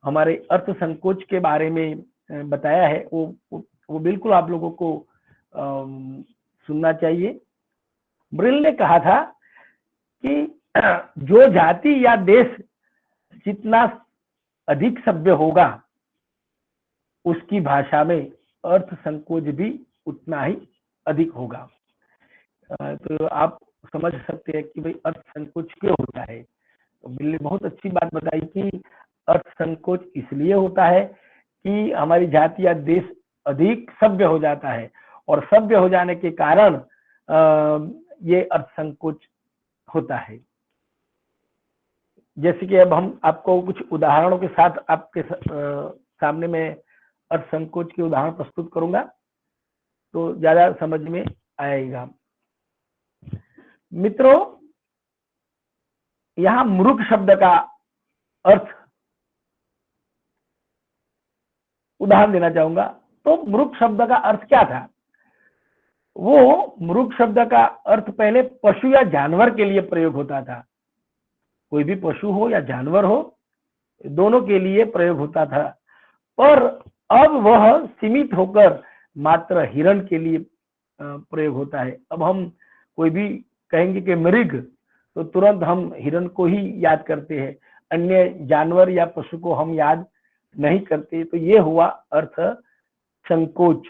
हमारे अर्थ संकोच के बारे में बताया है। वो बिल्कुल आप लोगों को सुनना चाहिए। ब्रिल ने कहा था कि जो जाति या देश जितना अधिक सभ्य होगा, उसकी भाषा में अर्थ संकोच भी उतना ही अधिक होगा। तो आप समझ सकते हैं कि भाई अर्थ संकोच क्यों होता है। तो बिल ने बहुत अच्छी बात बताई कि अर्थ संकोच इसलिए होता है कि हमारी जाति या देश अधिक सभ्य हो जाता है, और सभ्य हो जाने के कारण ये अर्थ संकोच होता है। जैसे कि अब हम आपको कुछ उदाहरणों के साथ आपके सामने में अर्थ संकोच के उदाहरण प्रस्तुत करूंगा, तो ज्यादा समझ में आएगा। मित्रों, यहां मूर्ख शब्द का अर्थ उदाहरण देना चाहूंगा। तो मूर्ख शब्द का अर्थ क्या था? वो मूर्ख शब्द का अर्थ पहले पशु या जानवर के लिए प्रयोग होता था। कोई भी पशु हो या जानवर हो, दोनों के लिए प्रयोग होता था। पर अब वह सीमित होकर मात्र हिरण के लिए प्रयोग होता है। अब हम कोई भी कहेंगे कि मृग, तो तुरंत हम हिरण को ही याद करते हैं, अन्य जानवर या पशु को हम याद नहीं करते। तो ये हुआ अर्थ संकोच।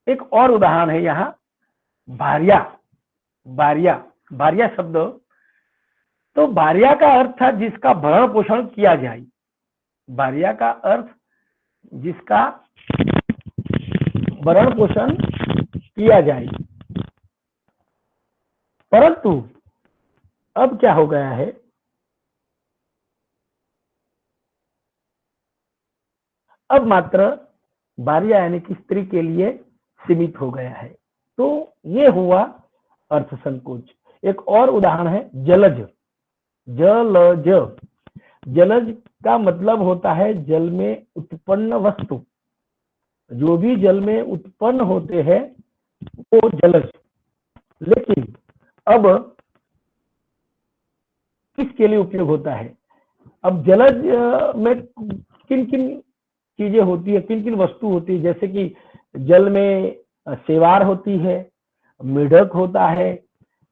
एक और उदाहरण है यहाँ भार्या। भार्या शब्द, तो भार्या का अर्थ था जिसका भरण पोषण किया जाए। भार्या का अर्थ जिसका भरण पोषण किया जाए। परंतु अब क्या हो गया है, अब मात्र भार्या यानी कि स्त्री के लिए सीमित हो गया है। तो ये हुआ अर्थ संकोच। एक और उदाहरण है जलज। जलज, जलज का मतलब होता है जल में उत्पन्न वस्तु। जो भी जल में उत्पन्न होते हैं वो जलज। लेकिन अब किसके लिए उपयोग होता है? अब जलज में किन किन चीजें होती है, किन किन वस्तु होती है, जैसे कि जल में सेवार होती है, मेढक होता है,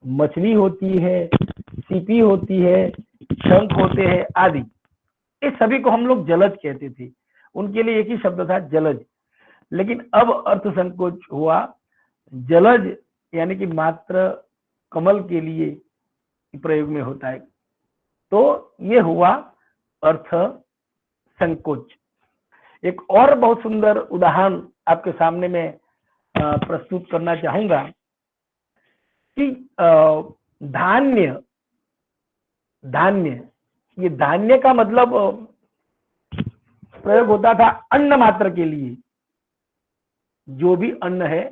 मछली होती है, सीपी होती है, शंख होते हैं आदि। इस सभी को हम लोग जलज कहते थे, उनके लिए एक ही शब्द था जलज। लेकिन अब अर्थ संकोच हुआ, जलज यानी कि मात्र कमल के लिए प्रयोग में होता है, तो ये हुआ अर्थ संकोच। एक और बहुत सुंदर उदाहरण आपके सामने में प्रस्तुत करना चाहूंगा कि धान्य, ये धान्य का मतलब प्रयोग होता था अन्न मात्र के लिए, जो भी अन्न है।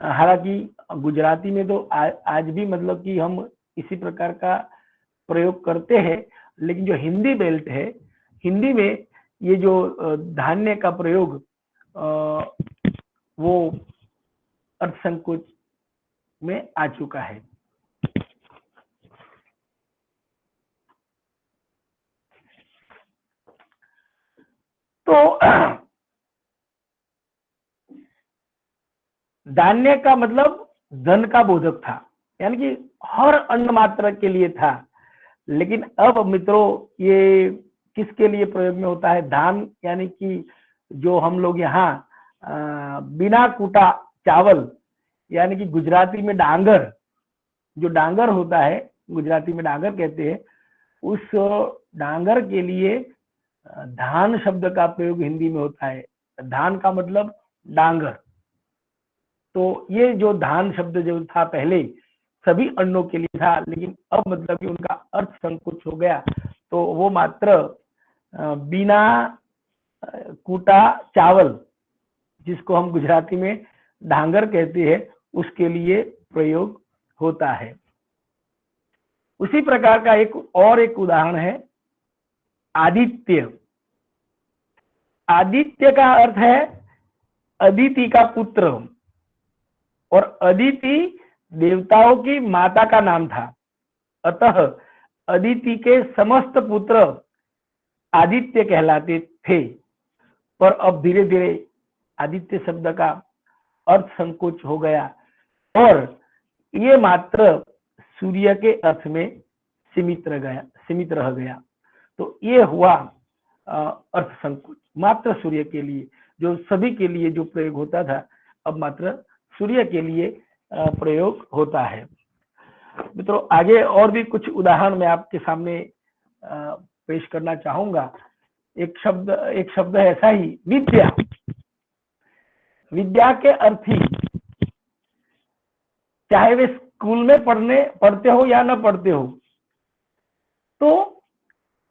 हालांकि गुजराती में तो आज भी मतलब कि हम इसी प्रकार का प्रयोग करते हैं, लेकिन जो हिंदी बेल्ट है, हिंदी में ये जो धान्य का प्रयोग वो अर्थ संकोच में आ चुका है। तो धान्य का मतलब धन का बोधक था, यानी कि हर अन्न मात्र के लिए था। लेकिन अब मित्रों ये किसके लिए प्रयोग में होता है? धान यानी कि जो हम लोग यहाँ बिना कूटा चावल, यानी कि गुजराती में डांगर, जो डांगर होता है गुजराती में डांगर कहते हैं, उस डांगर के लिए धान शब्द का प्रयोग हिंदी में होता है। धान का मतलब डांगर। तो ये जो धान शब्द जो था पहले सभी अन्नों के लिए था, लेकिन अब मतलब कि उनका अर्थ संकुच हो गया, तो वो मात्र बिना कूटा चावल, जिसको हम गुजराती में डांगर कहते हैं, उसके लिए प्रयोग होता है। उसी प्रकार का एक उदाहरण है आदित्य। आदित्य का अर्थ है अदिति का पुत्र, और अदिति देवताओं की माता का नाम था। अतः अदिति के समस्त पुत्र आदित्य कहलाते थे। पर अब धीरे धीरे आदित्य शब्द का अर्थ संकोच हो गया और ये मात्र सूर्य के अर्थ में सीमित रह गया। तो ये हुआ अर्थ संकोच, मात्र सूर्य के लिए, जो सभी के लिए जो प्रयोग होता था अब मात्र सूर्य के लिए प्रयोग होता है। मित्रों आगे और भी कुछ उदाहरण मैं आपके सामने पेश करना चाहूंगा। एक शब्द है ऐसा ही, विद्या। विद्या के अर्थ ही, चाहे वे स्कूल में पढ़ते हो या न पढ़ते हो, तो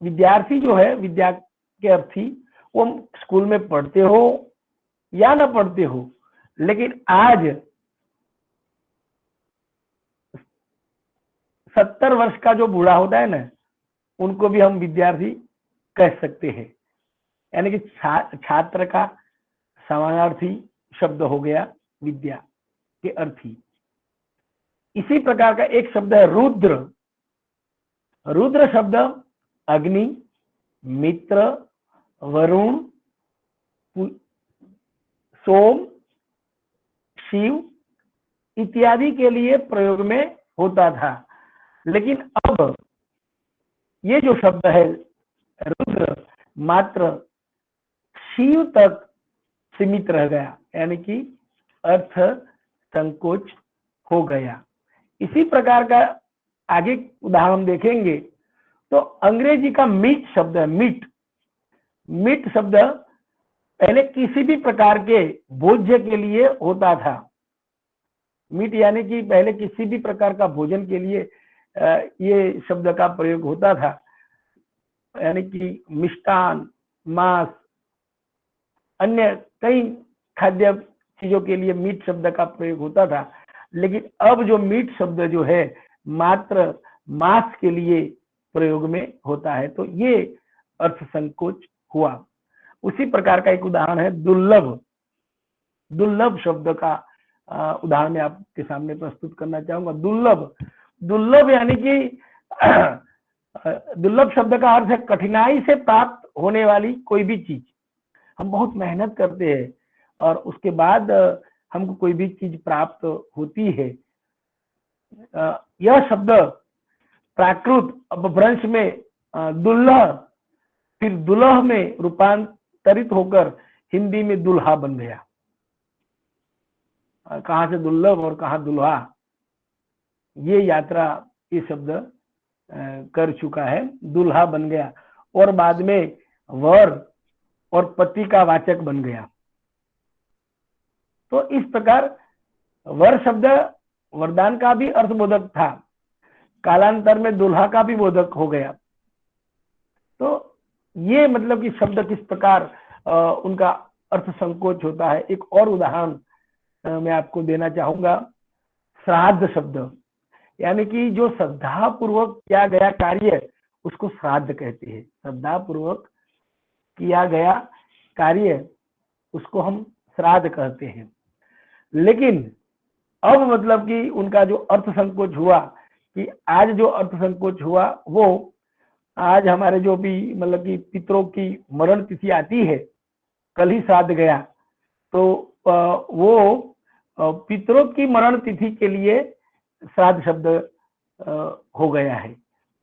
विद्यार्थी जो है विद्या के अर्थी, वो स्कूल में पढ़ते हो या न पढ़ते हो, लेकिन आज 70 वर्ष का जो बूढ़ा होता है ना, उनको भी हम विद्यार्थी कह सकते हैं। यानी कि छात्र का समानार्थी शब्द हो गया विद्या के अर्थी। इसी प्रकार का एक शब्द है रुद्र। रुद्र शब्द अग्नि, मित्र, वरुण, सोम, शिव इत्यादि के लिए प्रयोग में होता था। लेकिन अब ये जो शब्द है रुद्र मात्र शिव तक सीमित रह गया, यानी कि अर्थ संकोच हो गया। इसी प्रकार का आगे उदाहरण देखेंगे तो अंग्रेजी का मीट शब्द है। मीट शब्द पहले किसी भी प्रकार के भोज्य के लिए होता था। मीट यानी कि पहले किसी भी प्रकार का भोजन के लिए ये शब्द का प्रयोग होता था, यानी कि मिष्टान, मांस, अन्य कई खाद्य चीजों के लिए मीट शब्द का प्रयोग होता था। लेकिन अब जो मीट शब्द जो है मात्र मांस के लिए प्रयोग में होता है, तो ये अर्थ संकोच हुआ। उसी प्रकार का एक उदाहरण है दुर्लभ। दुर्लभ शब्द का उदाहरण मैं आपके सामने प्रस्तुत करना चाहूंगा। दुर्लभ यानी कि दुर्लभ शब्द का अर्थ है कठिनाई से प्राप्त होने वाली कोई भी चीज। हम बहुत मेहनत करते हैं और उसके बाद हमको कोई भी चीज प्राप्त होती है। यह शब्द प्राकृत अपभ्रंश में दुल्लह, फिर दुल्ह में रूपांतरित होकर हिंदी में दुल्हा बन गया। कहाँ से दुर्लभ और कहाँ दुल्हा, ये यात्रा ये शब्द कर चुका है, दुल्हा बन गया और बाद में वर और पति का वाचक बन गया। तो इस प्रकार वर शब्द वरदान का भी अर्थबोधक था, कालांतर में दुल्हा का भी बोधक हो गया। तो ये मतलब कि शब्द किस प्रकार उनका अर्थ संकोच होता है। एक और उदाहरण मैं आपको देना चाहूंगा। श्राद्ध शब्द, यानी कि जो श्रद्धा पूर्वक किया गया कार्य उसको श्राद्ध कहते हैं। श्रद्धा पूर्वक किया गया कार्य उसको हम श्राद्ध कहते हैं। लेकिन अब मतलब कि उनका जो अर्थ संकोच हुआ, कि आज जो अर्थ संकोच हुआ वो आज हमारे जो भी मतलब कि पितरों की मरण तिथि आती है, कल ही श्राद्ध गया, तो वो पितरों की मरण तिथि के लिए श्राद्ध शब्द हो गया है।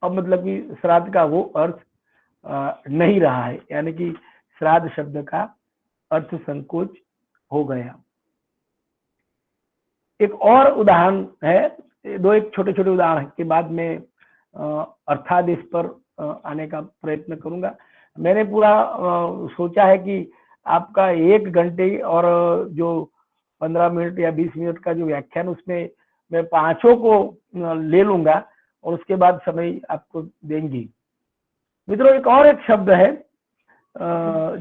अब मतलब कि श्राद्ध का वो अर्थ नहीं रहा है, यानी कि श्राद्ध शब्द का अर्थ संकोच हो गया। एक और उदाहरण है, एक छोटे छोटे उदाहरण के बाद में अर्थादेश पर आने का प्रयत्न करूंगा। मैंने पूरा सोचा है कि आपका 1 घंटे और जो 15 मिनट या 20 मिनट का जो व्याख्यान, उसमें मैं 5 को ले लूंगा और उसके बाद समय आपको देंगी। मित्रों, एक शब्द है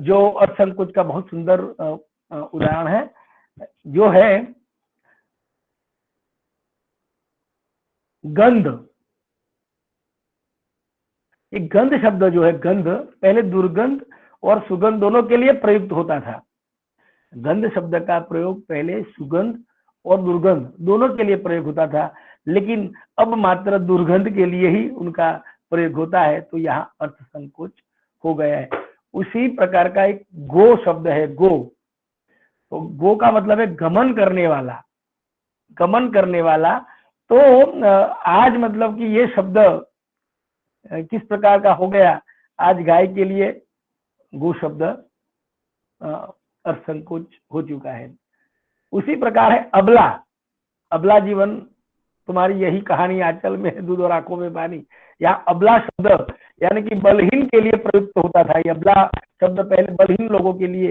जो अर्थ संकोच का बहुत सुंदर उदाहरण है, जो है गंध। एक गंध शब्द जो है, गंध पहले दुर्गंध और सुगंध दोनों के लिए प्रयुक्त होता था। गंध शब्द का प्रयोग पहले सुगंध और दुर्गंध दोनों के लिए प्रयोग होता था, लेकिन अब मात्र दुर्गंध के लिए ही उनका प्रयोग होता है। तो यहाँ अर्थ संकोच हो गया है। उसी प्रकार का एक गो शब्द है, गो। तो गो का मतलब है गमन करने वाला, गमन करने वाला। तो आज मतलब कि ये शब्द किस प्रकार का हो गया, आज गाय के लिए गो शब्द अर्थ संकोच हो चुका है। उसी प्रकार है अबला। अबला जीवन तुम्हारी यही कहानी, आंचल में है दूध और आंखों में पानी। यहाँ अबला शब्द यानी कि बलहीन के लिए प्रयुक्त होता था। ये अबला शब्द पहले बलहीन लोगों के लिए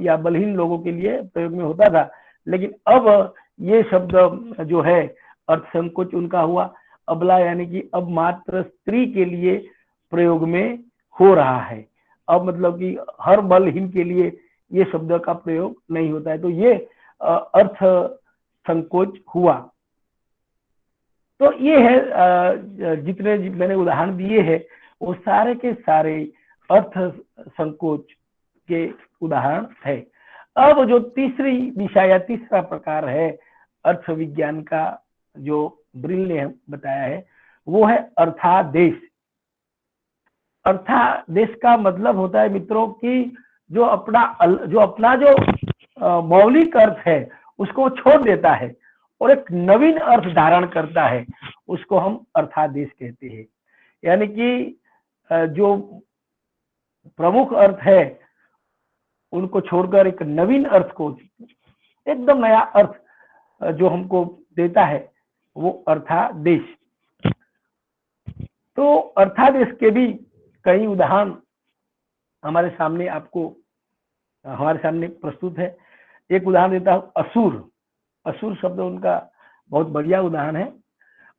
या बलहीन लोगों के लिए प्रयोग में होता था, लेकिन अब ये शब्द जो है अर्थ संकोच उनका हुआ। अबला यानी कि अब मात्र स्त्री के लिए प्रयोग में हो रहा है। अब मतलब कि हर बलहीन के लिए ये शब्द का प्रयोग नहीं होता है। तो ये अर्थ संकोच हुआ। तो ये है जितने मैंने उदाहरण दिए हैं वो सारे के सारे अर्थ संकोच के उदाहरण है। अब जो तीसरी दिशा या तीसरा प्रकार है अर्थ विज्ञान का, जो ब्रिल ने बताया है, वो है अर्थादेश। अर्थादेश का मतलब होता है मित्रों कि जो अपना जो मौलिक अर्थ है उसको छोड़ देता है और एक नवीन अर्थ धारण करता है, उसको हम अर्थादेश कहते हैं। यानी कि जो प्रमुख अर्थ है उनको छोड़कर एक नवीन अर्थ को, एकदम नया अर्थ जो हमको देता है, वो अर्थादेश। तो अर्थादेश के भी कई उदाहरण हमारे सामने प्रस्तुत है। एक उदाहरण देता हूं, असुर। असुर शब्द उनका बहुत बढ़िया उदाहरण है।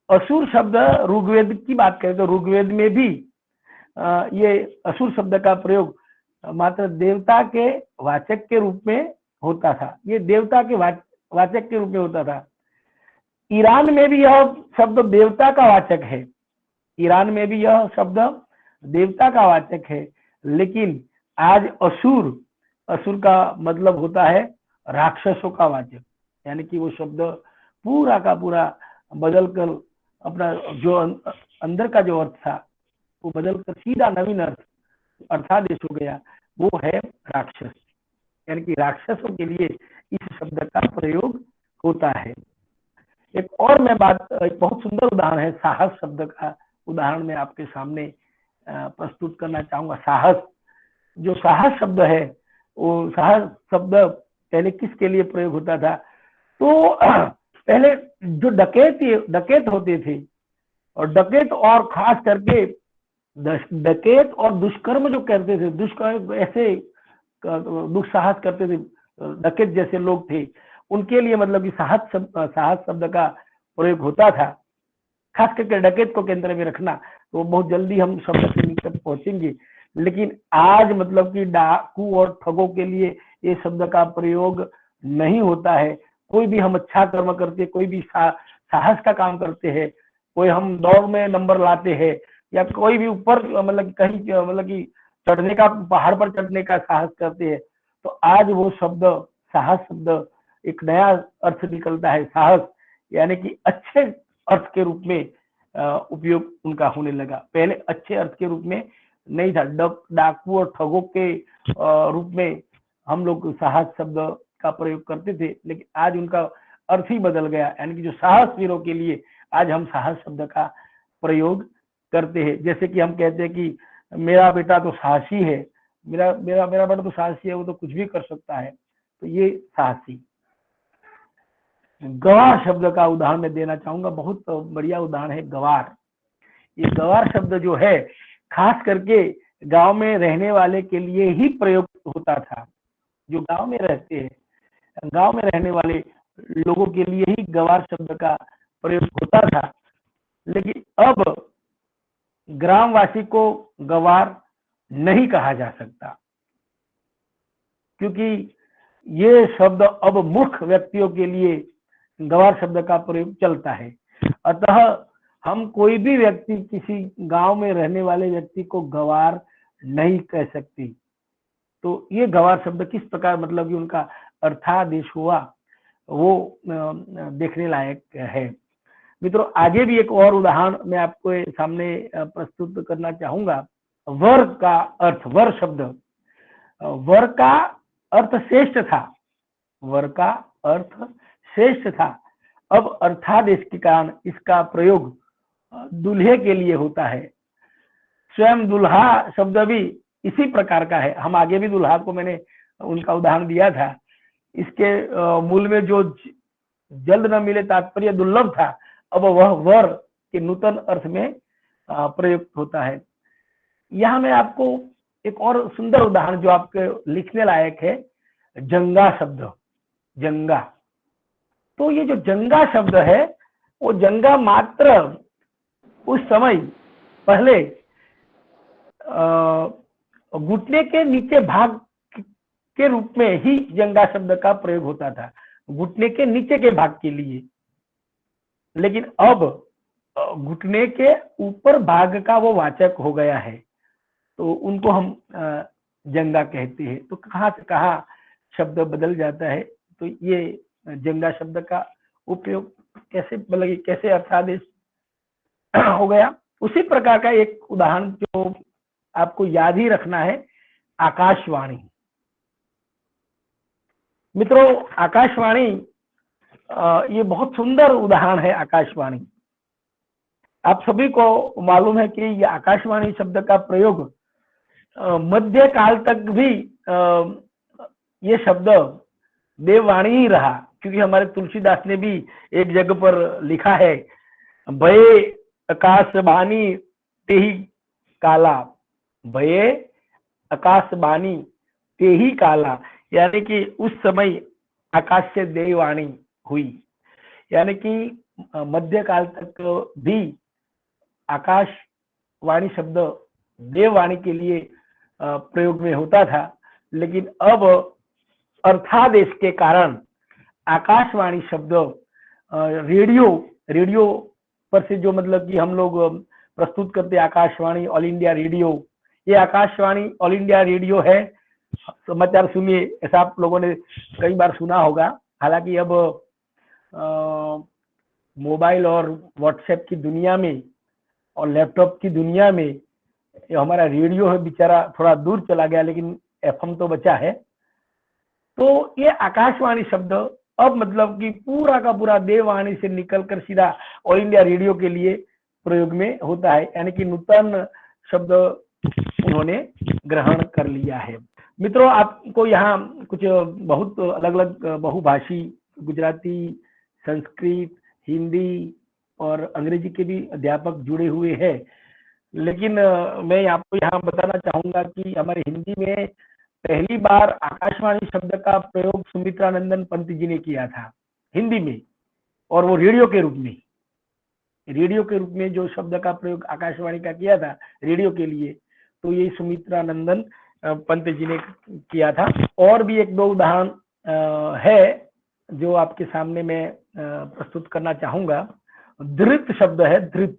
असुर शब्द ऋग्वेद की बात करें तो ऋग्वेद में भी ये असुर शब्द का प्रयोग मात्र देवता के वाचक के रूप में होता था। ये देवता के वाचक के रूप में होता था। ईरान में भी यह शब्द देवता का वाचक है। ईरान में भी यह शब्द देवता का वाचक है, लेकिन आज असुर का मतलब होता है राक्षसों का वाचक। यानी कि वो शब्द पूरा का पूरा बदल कर अपना जो अंदर का जो अर्थ था वो बदल कर सीधा नवीन अर्थ अर्थादेश हो गया। वो है राक्षस, यानी कि राक्षसों के लिए इस शब्द का प्रयोग होता है। एक और मैं बात, एक बहुत सुंदर उदाहरण है साहस शब्द का उदाहरण मैं आपके सामने प्रस्तुत करना चाहूंगा। साहस, जो साहस शब्द है, वो साहस शब्द पहले किसके लिए प्रयोग होता था? तो पहले जो डकैत होते थे, और डकैत और खास करके डकैत और दुष्कर्म जो करते थे, दुष्कर्म ऐसे दुस्साहस करते थे, डकैत जैसे लोग थे, उनके लिए मतलब कि साहस शब्द का प्रयोग होता था। खास करके डकैत को केंद्र में रखना, तो बहुत जल्दी हम शब्द के निकट पहुंचेंगे। लेकिन आज मतलब कि डाकू और ठगों के लिए ये शब्द का प्रयोग नहीं होता है। कोई भी हम अच्छा कर्म करते, कोई भी साहस का काम करते हैं, कोई हम दौड़ में नंबर लाते हैं, या कोई भी ऊपर मतलब कहीं मतलब कि चढ़ने का, पहाड़ पर चढ़ने का साहस करते हैं, तो आज वो शब्द, साहस शब्द एक नया अर्थ निकलता है। साहस यानी कि अच्छे अर्थ के रूप में उपयोग उनका होने लगा। पहले अच्छे अर्थ के रूप में नहीं था, डाकू और ठगों के रूप में हम लोग साहस शब्द का प्रयोग करते थे, लेकिन आज उनका अर्थ ही बदल गया। यानी कि जो साहस वीरों के लिए आज हम साहस शब्द का प्रयोग करते हैं। जैसे कि हम कहते हैं कि मेरा बेटा तो साहसी है, मेरा मेरा मेरा बेटा तो साहसी है, वो तो कुछ भी कर सकता है, तो ये साहसी। गवार शब्द का उदाहरण मैं देना चाहूंगा, बहुत बढ़िया उदाहरण है गवार। ये गवार शब्द जो है खास करके गांव में रहने वाले के लिए ही प्रयोग होता था। जो गांव में रहते हैं, गांव में रहने वाले लोगों के लिए ही गवार शब्द का प्रयोग होता था। लेकिन अब ग्रामवासी को गवार नहीं कहा जा सकता, क्योंकि ये शब्द अब मूर्ख व्यक्तियों के लिए गवार शब्द का प्रयोग चलता है। अतः हम कोई भी व्यक्ति, किसी गांव में रहने वाले व्यक्ति को गवार नहीं कह सकती। तो ये गवार शब्द किस प्रकार मतलब कि उनका अर्थादेश हुआ, वो देखने लायक है। मित्रों, आगे भी एक और उदाहरण मैं आपको सामने प्रस्तुत करना चाहूंगा। वर का अर्थ, वर शब्द, वर का अर्थ श्रेष्ठ था, वर का अर्थ श्रेष्ठ था। अब अर्थादेश के कारण इसका प्रयोग दूल्हे के लिए होता है। स्वयं दुल्हा शब्द भी इसी प्रकार का है। हम आगे भी दुल्हा को मैंने उनका उदाहरण दिया था। इसके मूल में जो जल्द न मिले तात्पर्य दुर्लभ था, अब वह वर के नूतन अर्थ में प्रयुक्त होता है। यहाँ मैं आपको एक और सुंदर उदाहरण जो आपके लिखने लायक है, जंगा शब्द, जंगा। तो ये जो जंगा शब्द है, वो जंगा मात्र उस समय पहले घुटने के नीचे भाग के रूप में ही जंगा शब्द का प्रयोग होता था, घुटने के नीचे के भाग के लिए। लेकिन अब घुटने के ऊपर भाग का वो वाचक हो गया है, तो उनको हम जंगा कहते हैं। तो कहाँ से कहाँ शब्द बदल जाता है। तो ये जंगा शब्द का उपयोग कैसे मतलब कैसे अर्थादेश हो गया। उसी प्रकार का एक उदाहरण जो आपको याद ही रखना है, आकाशवाणी। मित्रों, आकाशवाणी ये बहुत सुंदर उदाहरण है। आकाशवाणी, आप सभी को मालूम है कि ये आकाशवाणी शब्द का प्रयोग मध्य काल तक भी ये शब्द देववाणी ही रहा, क्योंकि हमारे तुलसीदास ने भी एक जगह पर लिखा है, भये आकाशवाणी ते ही काला, भये आकाशवाणी ते ही काला। यानी कि उस समय आकाश से देववाणी हुई, यानी कि मध्यकाल तक भी आकाशवाणी शब्द देववाणी के लिए प्रयोग में होता था। लेकिन अब अर्थादेश के कारण आकाशवाणी शब्द रेडियो पर से जो मतलब कि हम लोग प्रस्तुत करते हैं, आकाशवाणी ऑल इंडिया रेडियो, ये आकाशवाणी ऑल इंडिया रेडियो है। समाचार सुनिए, ऐसा आप लोगों ने कई बार सुना होगा। हालांकि अब मोबाइल और व्हाट्सएप की दुनिया में और लैपटॉप की दुनिया में हमारा रेडियो है बेचारा थोड़ा दूर चला गया, लेकिन एफएम तो बचा है। तो ये आकाशवाणी शब्द अब मतलब कि पूरा का पूरा देववाणी से निकलकर सीधा ऑल इंडिया रेडियो के लिए प्रयोग में होता है, यानी कि नूतन शब्द उन्होंने ग्रहण कर लिया है। मित्रों, आपको यहाँ कुछ बहुत अलग अलग बहुभाषी गुजराती, संस्कृत, हिंदी और अंग्रेजी के भी अध्यापक जुड़े हुए हैं, लेकिन मैं आपको यहाँ बताना चाहूंगा कि हमारे हिंदी में पहली बार आकाशवाणी शब्द का प्रयोग सुमित्रानंदन पंत जी ने किया था हिंदी में, और वो रेडियो के रूप में जो शब्द का प्रयोग आकाशवाणी का किया था रेडियो के लिए, तो ये सुमित्रानंदन पंत जी ने किया था। और भी एक दो उदाहरण है जो आपके सामने मैं प्रस्तुत करना चाहूंगा। धृत शब्द है, धृत।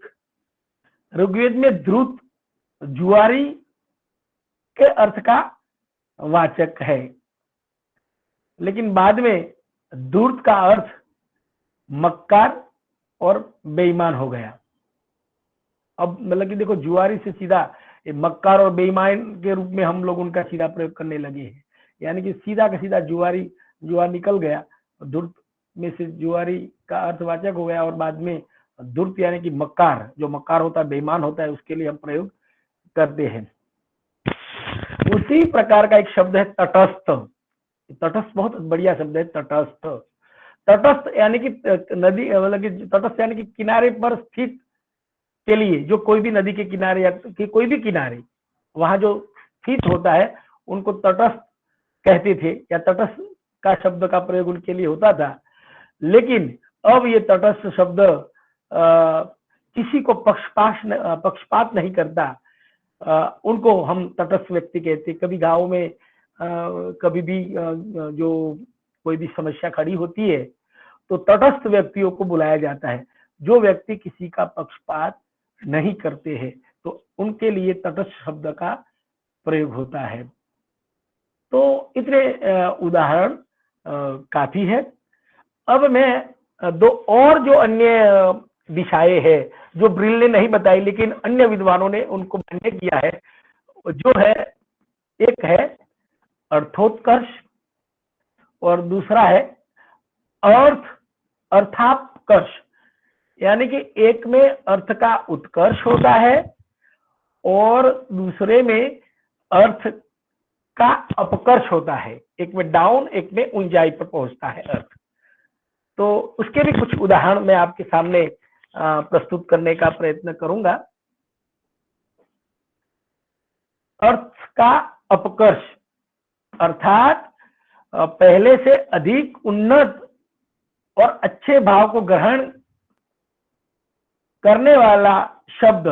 ऋग्वेद में ध्रुत जुआरी के अर्थ का वाचक है, लेकिन बाद में धूर्त का अर्थ मक्कार और बेईमान हो गया। अब मतलब कि देखो, जुआरी से सीधा मक्कार और बेईमान के रूप में हम लोग उनका सीधा प्रयोग करने लगे हैं, यानी कि सीधा का सीधा जुआर निकल गया, धूर्त में से जुआरी का अर्थवाचक हो गया, और बाद में धूर्त यानी कि मक्कार, जो मक्कार होता है, बेईमान होता है, उसके लिए हम प्रयोग करते हैं। उसी प्रकार का एक शब्द है तटस्थ। तटस्थ बहुत बढ़िया शब्द है, तटस्थ। तटस्थ यानी कि नदी, मतलब कि तटस्थ यानी कि किनारे पर स्थित के लिए, जो कोई भी नदी के किनारे या कोई भी किनारे वहां जो स्थित होता है उनको तटस्थ कहते थे, या तटस्थ का शब्द का प्रयोग उनके लिए होता था। लेकिन अब ये तटस्थ शब्द किसी को पक्षपात नहीं करता, उनको हम तटस्थ व्यक्ति कहते। कभी गांव में कभी भी जो कोई भी समस्या खड़ी होती है तो तटस्थ व्यक्तियों को बुलाया जाता है, जो व्यक्ति किसी का पक्षपात नहीं करते हैं, तो उनके लिए तटस्थ शब्द का प्रयोग होता है। तो इतने उदाहरण काफी है। अब मैं दो और जो अन्य दिशाएं हैं जो ब्रिल ने नहीं बताई लेकिन अन्य विद्वानों ने उनको मान्य किया है, जो है, एक है अर्थोत्कर्ष और दूसरा है अर्थापकर्ष, यानी कि एक में अर्थ का उत्कर्ष होता है और दूसरे में अर्थ का अपकर्ष होता है। एक में डाउन, एक में ऊंचाई पर पहुंचता है अर्थ। तो उसके भी कुछ उदाहरण मैं आपके सामने प्रस्तुत करने का प्रयत्न करूंगा। अर्थ का अपकर्ष अर्थात पहले से अधिक उन्नत और अच्छे भाव को ग्रहण करने वाला शब्द,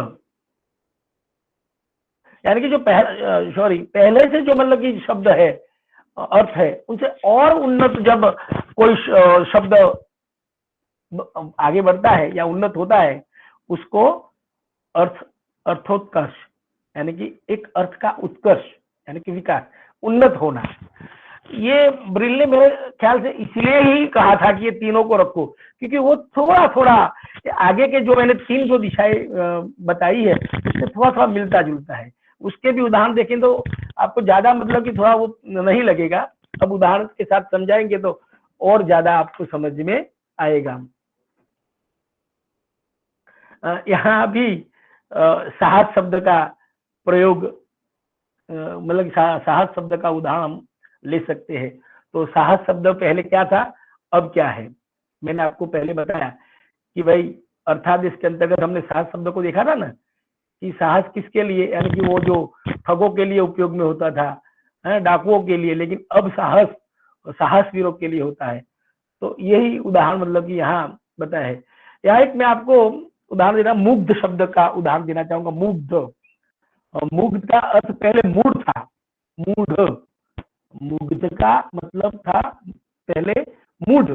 यानी कि जो पहले से जो मतलब कि शब्द है, अर्थ है, उनसे और उन्नत जब कोई शब्द आगे बढ़ता है या उन्नत होता है, उसको अर्थोत्कर्ष यानी कि एक अर्थ का उत्कर्ष यानी कि विकास, उन्नत होना। ये ब्रिल ने मेरे ख्याल से इसलिए ही कहा था कि ये तीनों को रखो, क्योंकि वो थोड़ा थोड़ा आगे के जो मैंने तीन जो दिशाएं बताई है उससे थोड़ा थोड़ा मिलता जुलता है। उसके भी उदाहरण देखें तो आपको ज्यादा मतलब कि थोड़ा वो नहीं लगेगा, अब उदाहरण के साथ समझाएंगे तो और ज्यादा आपको समझ में आएगा। यहाँ भी साहस शब्द का प्रयोग, मतलब साहस शब्द का उदाहरण ले सकते हैं। तो साहस शब्द पहले क्या था, अब क्या है। मैंने आपको पहले बताया कि भाई अर्थादेश के अंतर्गत हमने साहस शब्द को देखा था ना, कि साहस किसके लिए, यानी कि वो जो ठगों के लिए उपयोग में होता था, डाकुओं के लिए, लेकिन अब साहस वीरों के लिए होता है। तो यही उदाहरण मतलब कि यहाँ बताया है। यहाँ एक मैं आपको उदाहरण देना, मुग्ध शब्द का उदाहरण देना चाहूंगा। मुग्ध का अर्थ पहले मूढ़ था, मूढ़, मुग्ध का मतलब था पहले मूढ़।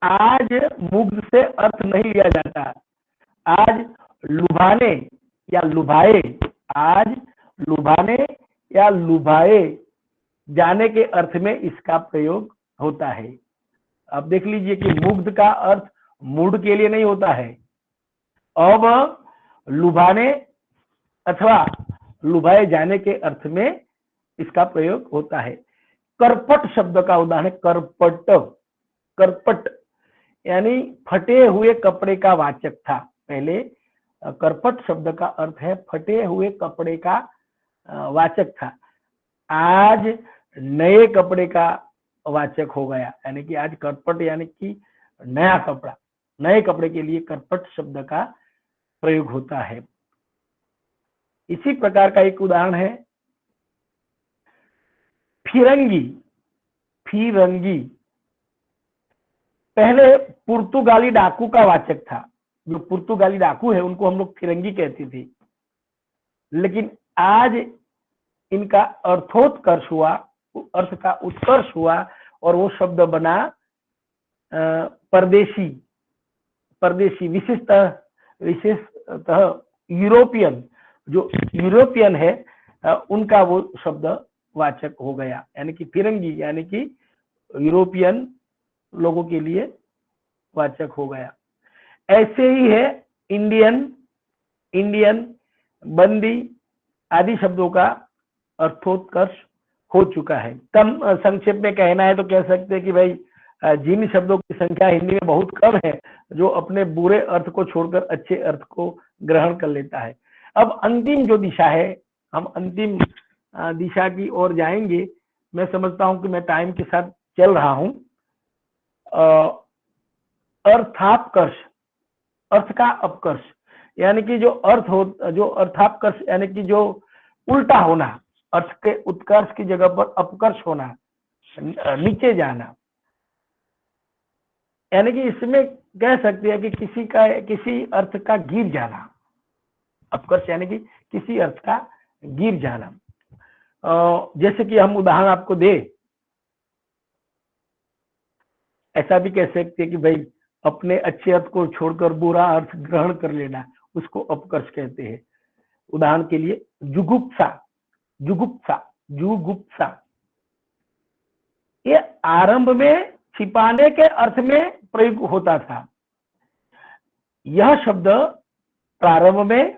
आज मुग्ध से अर्थ नहीं लिया जाता, आज लुभाने या लुभाए, आज लुभाने या लुभाए जाने के अर्थ में इसका प्रयोग होता है। अब देख लीजिए कि मुग्ध का अर्थ मूढ़ के लिए नहीं होता है, अब लुभाने अथवा लुभाए जाने के अर्थ में इसका प्रयोग होता है। करपट शब्द का उदाहरण है करपट। करपट यानी फटे हुए कपड़े का वाचक था पहले। करपट शब्द का अर्थ है फटे हुए कपड़े का वाचक था, आज नए कपड़े का वाचक हो गया। यानी कि आज करपट यानी कि नया कपड़ा, नए कपड़े के लिए करपट शब्द का प्रयोग होता है। इसी प्रकार का एक उदाहरण है फिरंगी। फिरंगी पहले पुर्तगाली डाकू का वाचक था। जो पुर्तगाली डाकू है उनको हम लोग फिरंगी कहते थे, लेकिन आज इनका अर्थोत्कर्ष हुआ, अर्थ का उत्कर्ष हुआ और वो शब्द बना परदेशी। परदेशी विशेषतः यूरोपियन, जो यूरोपियन है उनका वो शब्द वाचक हो गया। यानी कि फिरंगी यानी कि यूरोपियन लोगों के लिए वाचक हो गया। ऐसे ही है इंडियन, इंडियन, बंदी आदि शब्दों का अर्थोत्कर्ष हो चुका है। कम संक्षेप में कहना है तो कह सकते हैं कि भाई जिन शब्दों की संख्या हिंदी में बहुत कम है जो अपने बुरे अर्थ को छोड़कर अच्छे अर्थ को ग्रहण कर लेता है। अब अंतिम जो दिशा है, हम अंतिम दिशा की ओर जाएंगे। मैं समझता हूं कि मैं टाइम के साथ चल रहा हूं। अर्थापकर्ष, अर्थ का अपकर्ष, यानी कि जो अर्थ हो, जो अर्थापकर्ष यानी कि जो उल्टा होना, अर्थ के उत्कर्ष की जगह पर अपकर्ष होना, नीचे जाना। यानी कि इसमें कह सकते हैं कि किसी अर्थ का गिर जाना। अपकर्ष यानी कि किसी अर्थ का गिर जाना। जैसे कि हम उदाहरण आपको दे, ऐसा भी कह सकते हैं कि भाई अपने अच्छे अर्थ को छोड़कर बुरा अर्थ ग्रहण कर लेना, उसको अपकर्ष कहते हैं। उदाहरण के लिए जुगुप्सा, जुगुप्सा, जुगुप्सा, ये आरंभ में छिपाने के अर्थ में प्रयोग होता था। यह शब्द प्रारंभ में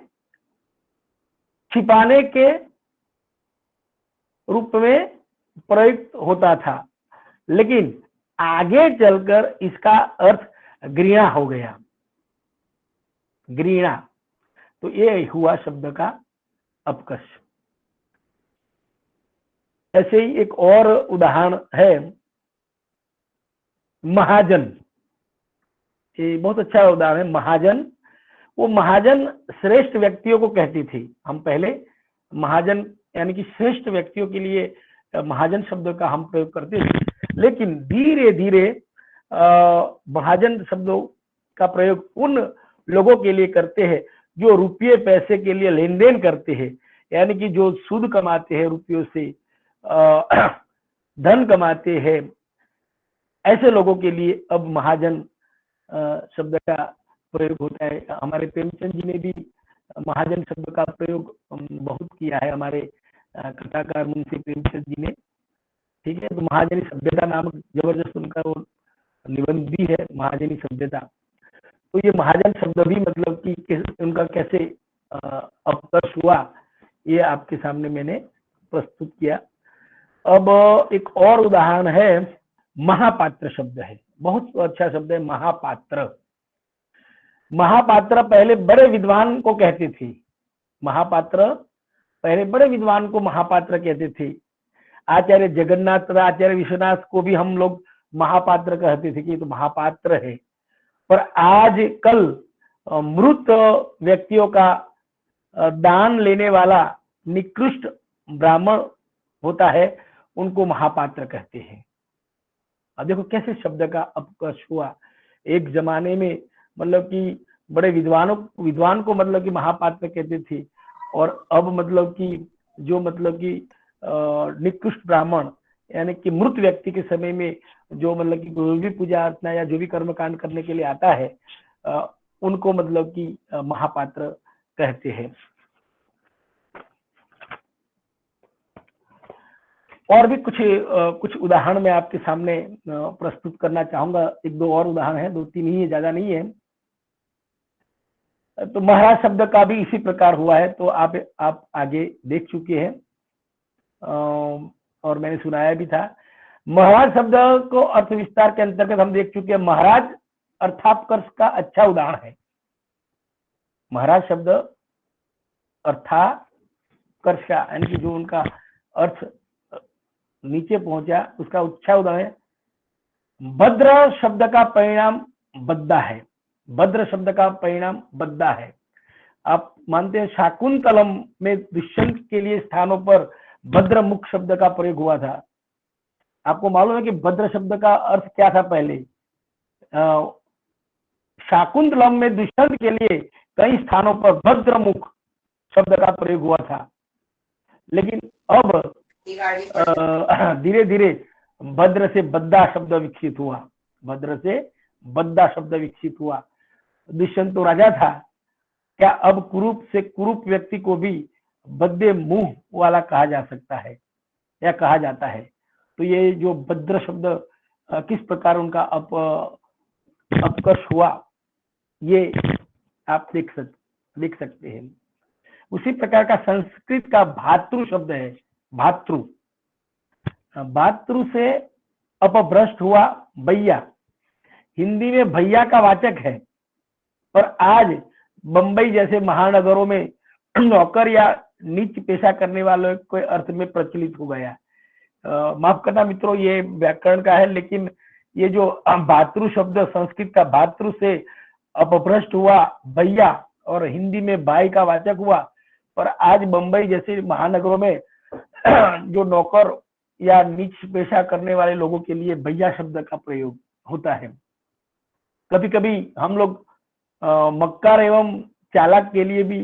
छिपाने के रूप में प्रयुक्त होता था, लेकिन आगे चलकर इसका अर्थ घृणा हो गया। घृणा, तो ये हुआ शब्द का अपकर्ष। ऐसे ही एक और उदाहरण है महाजन। ये बहुत अच्छा उदाहरण है महाजन। वो महाजन श्रेष्ठ व्यक्तियों को कहती थी। हम पहले महाजन यानी कि श्रेष्ठ व्यक्तियों के लिए महाजन शब्द का हम प्रयोग करते थे, लेकिन धीरे धीरे महाजन शब्दों का प्रयोग उन लोगों के लिए करते हैं जो रुपये पैसे के लिए लेन देन करते हैं, यानी कि जो सूद कमाते हैं, रुपयों से धन कमाते हैं। ऐसे लोगों के लिए अब महाजन शब्द का प्रयोग होता है। हमारे प्रेमचंद जी ने भी महाजन शब्द का प्रयोग बहुत किया है, हमारे कथाकार मुंशी प्रेमचंद जी ने। ठीक है, तो महाजनी सभ्यता नामक जबरदस्त उनका वो निबंध भी है, महाजनी सभ्यता। तो ये महाजन शब्द भी मतलब कि उनका कैसे अपकर्ष हुआ, ये आपके सामने मैंने प्रस्तुत किया। अब एक और उदाहरण है महापात्र शब्द है। बहुत अच्छा शब्द है महापात्र। महापात्र पहले बड़े विद्वान को कहते थे। महापात्र पहले बड़े विद्वान को महापात्र कहते थे। आचार्य जगन्नाथ, आचार्य विश्वनाथ को भी हम लोग महापात्र कहते थे कि तो महापात्र है। पर आज कल मृत व्यक्तियों का दान लेने वाला निकृष्ट ब्राह्मण होता है, उनको महापात्र कहते हैं। अब देखो कैसे शब्द का अपकर्ष हुआ। एक जमाने में मतलब कि बड़े विद्वान को मतलब कि महापात्र कहते थे, और अब मतलब कि जो मतलब कि निकृष्ट ब्राह्मण यानी कि मृत व्यक्ति के समय में जो मतलब कि कोई भी पूजा अर्चना या जो भी कर्म कांड करने के लिए आता है, उनको मतलब कि महापात्र कहते हैं। और भी कुछ उदाहरण मैं आपके सामने प्रस्तुत करना चाहूंगा। एक दो और उदाहरण है, दो तीन ही है, ज्यादा नहीं है। तो महाराज शब्द का भी इसी प्रकार हुआ है, तो आप आगे देख चुके हैं और मैंने सुनाया भी था। महाराज शब्द को अर्थ विस्तार के अंतर्गत हम देख चुके हैं। महाराज अर्थापकर्ष का अच्छा उदाहरण है। महाराज शब्द अर्थाकर्ष का यानी कि जो उनका अर्थ नीचे पहुंचा उसका अच्छा उदाहरण है। भद्र शब्द का परिणाम बद्दा है। भद्र शब्द का परिणाम बद्दा है। आप मानते हैं शाकुंतलम में दुष्यंत के लिए स्थानों पर भद्र मुख शब्द का प्रयोग हुआ था। आपको मालूम है कि भद्र शब्द का अर्थ क्या था पहले? शाकुंतलम में दुष्यंत के लिए कई स्थानों पर भद्र मुख शब्द का प्रयोग हुआ था, लेकिन अब धीरे धीरे भद्र से बद्दा शब्द विकसित हुआ। भद्र से बद्दा शब्द विकसित हुआ। दुष्यंत तो राजा था, क्या अब कुरूप से कुरूप व्यक्ति को भी बद्दे मुंह वाला कहा जा सकता है या कहा जाता है? तो ये जो भद्र शब्द किस प्रकार उनका अपकर्ष हुआ, ये आप देख सकते हैं। उसी प्रकार का संस्कृत का भातृ शब्द है। भातृ, भातृ से अपभ्रष्ट हुआ भैया। हिंदी में भैया का वाचक है, पर आज बंबई जैसे महानगरों में नौकर या नीच पेशा करने वालों के अर्थ में प्रचलित हो गया। माफ करना मित्रों, ये व्याकरण का है, लेकिन ये जो भातृ शब्द संस्कृत का भातृ से अपभ्रष्ट हुआ भैया और हिंदी में भाई का वाचक हुआ, पर आज बंबई जैसे महानगरों में जो नौकर या नीच पेशा करने वाले लोगों के लिए भैया शब्द का प्रयोग होता है। कभी कभी हम लोग मक्कार एवं चालाक के लिए भी,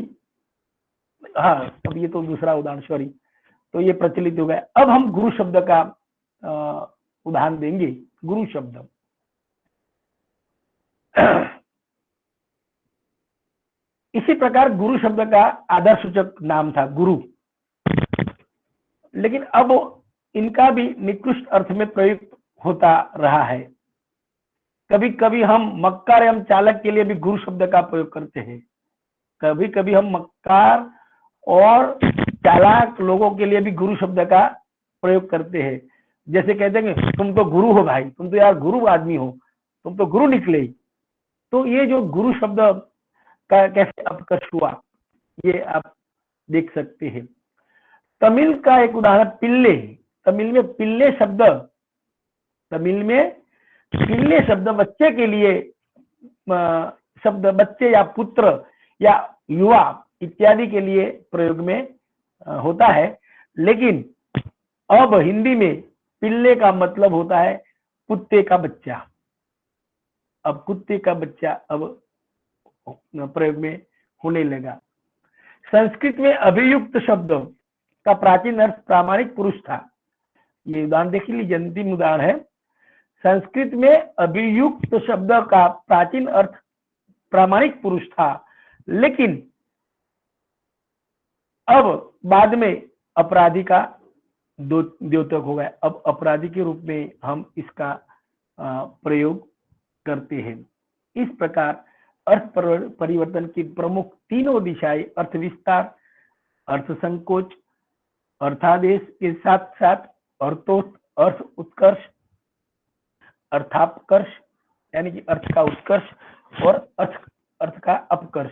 हाँ अब ये तो दूसरा उदाहरण, सॉरी, तो ये प्रचलित हो गया। अब हम गुरु शब्द का उदाहरण देंगे। गुरु शब्द इसी प्रकार गुरु शब्द का आदर्शसूचक नाम था गुरु, लेकिन अब इनका भी निकृष्ट अर्थ में प्रयोग होता रहा है। कभी कभी हम मक्कार एवं चालक के लिए भी गुरु शब्द का प्रयोग करते हैं। कभी कभी हम मक्कार और चालाक लोगों के लिए भी गुरु शब्द का प्रयोग करते हैं। जैसे कहते हैं तुम तो गुरु हो भाई, तुम तो यार गुरु आदमी हो, तुम तो गुरु निकले। तो ये जो गुरु शब्द का कैसे अपकर्ष हुआ, ये आप देख सकते हैं। तमिल का एक उदाहरण पिल्ले। तमिल में पिल्ले शब्द बच्चे के लिए शब्द, बच्चे या पुत्र या युवा इत्यादि के लिए प्रयोग में होता है, लेकिन अब हिंदी में पिल्ले का मतलब होता है कुत्ते का बच्चा। अब कुत्ते का बच्चा अब प्रयोग में होने लगा। संस्कृत में अभियुक्त शब्द का प्राचीन अर्थ प्रामाणिक पुरुष था। ये उदाहरण देख लीजिए, अंतिम उदाहरण है। संस्कृत में अभियुक्त शब्द का प्राचीन अर्थ प्रामाणिक पुरुष था, लेकिन अब बाद में अपराधी का द्योतक हो गया। अब अपराधी के रूप में हम इसका प्रयोग करते हैं। इस प्रकार अर्थ परिवर्तन की प्रमुख तीनों दिशाएं अर्थ विस्तार, अर्थ संकोच, अर्थादेश के साथ साथ अर्थ उत्कर्ष, अर्थापकर्ष यानी कि अर्थ का उत्कर्ष और अर्थ का अपकर्ष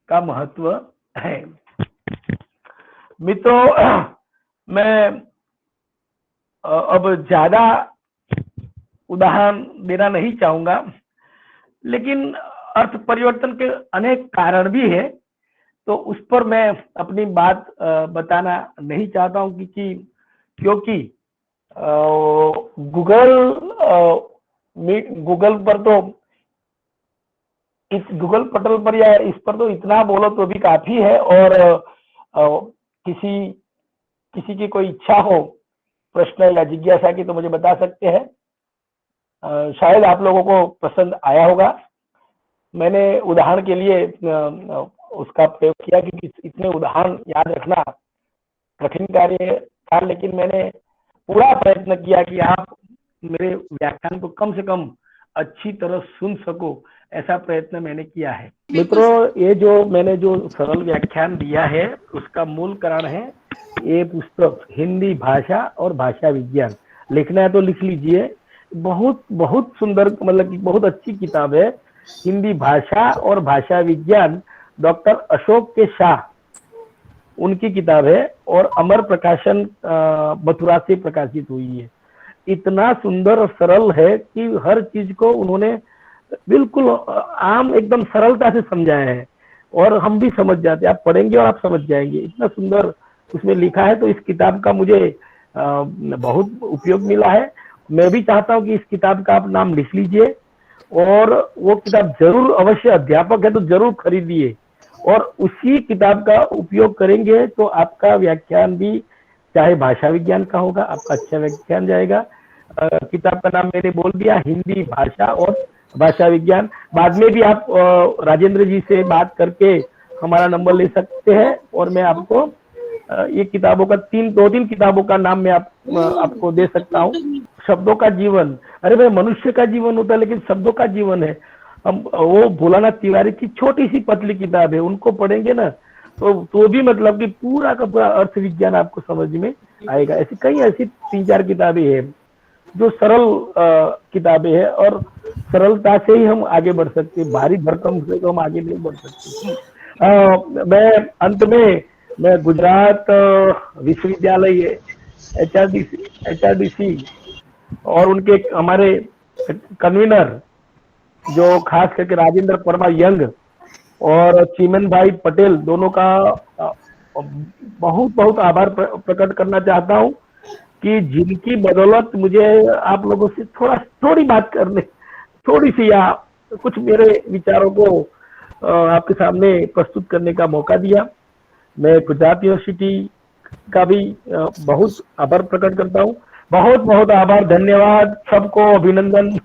का महत्व है। मित्रों, मैं अब ज्यादा उदाहरण देना नहीं चाहूंगा, लेकिन अर्थ परिवर्तन के अनेक कारण भी है, तो उस पर मैं अपनी बात बताना नहीं चाहता हूं, क्योंकि गूगल पर तो, इस गूगल पटल पर या इस पर तो इतना बोलो तो भी काफी है, और किसी की कोई इच्छा हो प्रश्न या जिज्ञासा की तो मुझे बता सकते हैं। शायद आप लोगों को पसंद आया होगा। मैंने उदाहरण के लिए उसका प्रयोग किया, क्योंकि इतने उदाहरण याद रखना कठिन कार्य था, लेकिन मैंने पूरा प्रयत्न किया कि आप मेरे व्याख्यान को कम से कम अच्छी तरह सुन सको, ऐसा प्रयत्न मैंने किया है। मित्रों, ये जो मैंने जो सरल व्याख्यान दिया है उसका मूल कारण है ये पुस्तक हिंदी भाषा और भाषा विज्ञान। लिखना है तो लिख लीजिए, बहुत बहुत सुंदर, मतलब कि बहुत अच्छी किताब है। हिंदी भाषा और भाषा विज्ञान, डॉक्टर अशोक के शाह, उनकी किताब है और अमर प्रकाशन मथुरा से प्रकाशित हुई है। इतना सुंदर और सरल है कि हर चीज को उन्होंने बिल्कुल आम एकदम सरलता से समझाया है और हम भी समझ जाते हैं। आप पढ़ेंगे और आप समझ जाएंगे, इतना सुंदर उसमें लिखा है। तो इस किताब का मुझे बहुत उपयोग मिला है। मैं भी चाहता हूं कि इस किताब का आप नाम लिख लीजिए और वो किताब जरूर, अवश्य अध्यापक है तो जरूर खरीदिए और उसी किताब का उपयोग करेंगे तो आपका व्याख्यान भी चाहे भाषा विज्ञान का होगा, आपका अच्छा व्याख्यान जाएगा। किताब का नाम मैंने बोल दिया, हिंदी भाषा और भाषा विज्ञान। बाद में भी आप राजेंद्र जी से बात करके हमारा नंबर ले सकते हैं और मैं आपको ये किताबों का दो तीन किताबों का नाम मैं आपको दे सकता हूँ। शब्दों का जीवन, अरे भाई मनुष्य का जीवन होता है लेकिन शब्दों का जीवन है। हम वो भोलानाथ तिवारी की छोटी सी पतली किताब है, उनको पढ़ेंगे ना तो भी मतलब कि पूरा का पूरा अर्थ विज्ञान आपको समझ में आएगा। ऐसी कई ऐसी 3-4 किताबें हैं जो सरल किताबें हैं और सरलता से ही हम आगे बढ़ सकते हैं, भारी भरकम से तो हम आगे नहीं बढ़ सकते। मैं अंत में मैं गुजरात विश्वविद्यालय HRDC और उनके हमारे कन्वीनर जो खास करके राजेंद्र परमा यंग और चिमन भाई पटेल, दोनों का बहुत बहुत आभार प्रकट करना चाहता हूं कि जिनकी बदौलत मुझे आप लोगों से थोड़ी बात करने, थोड़ी सी या कुछ मेरे विचारों को आपके सामने प्रस्तुत करने का मौका दिया। मैं गुजरात यूनिवर्सिटी का भी बहुत आभार प्रकट करता हूँ। बहुत बहुत आभार, धन्यवाद, सबको अभिनंदन।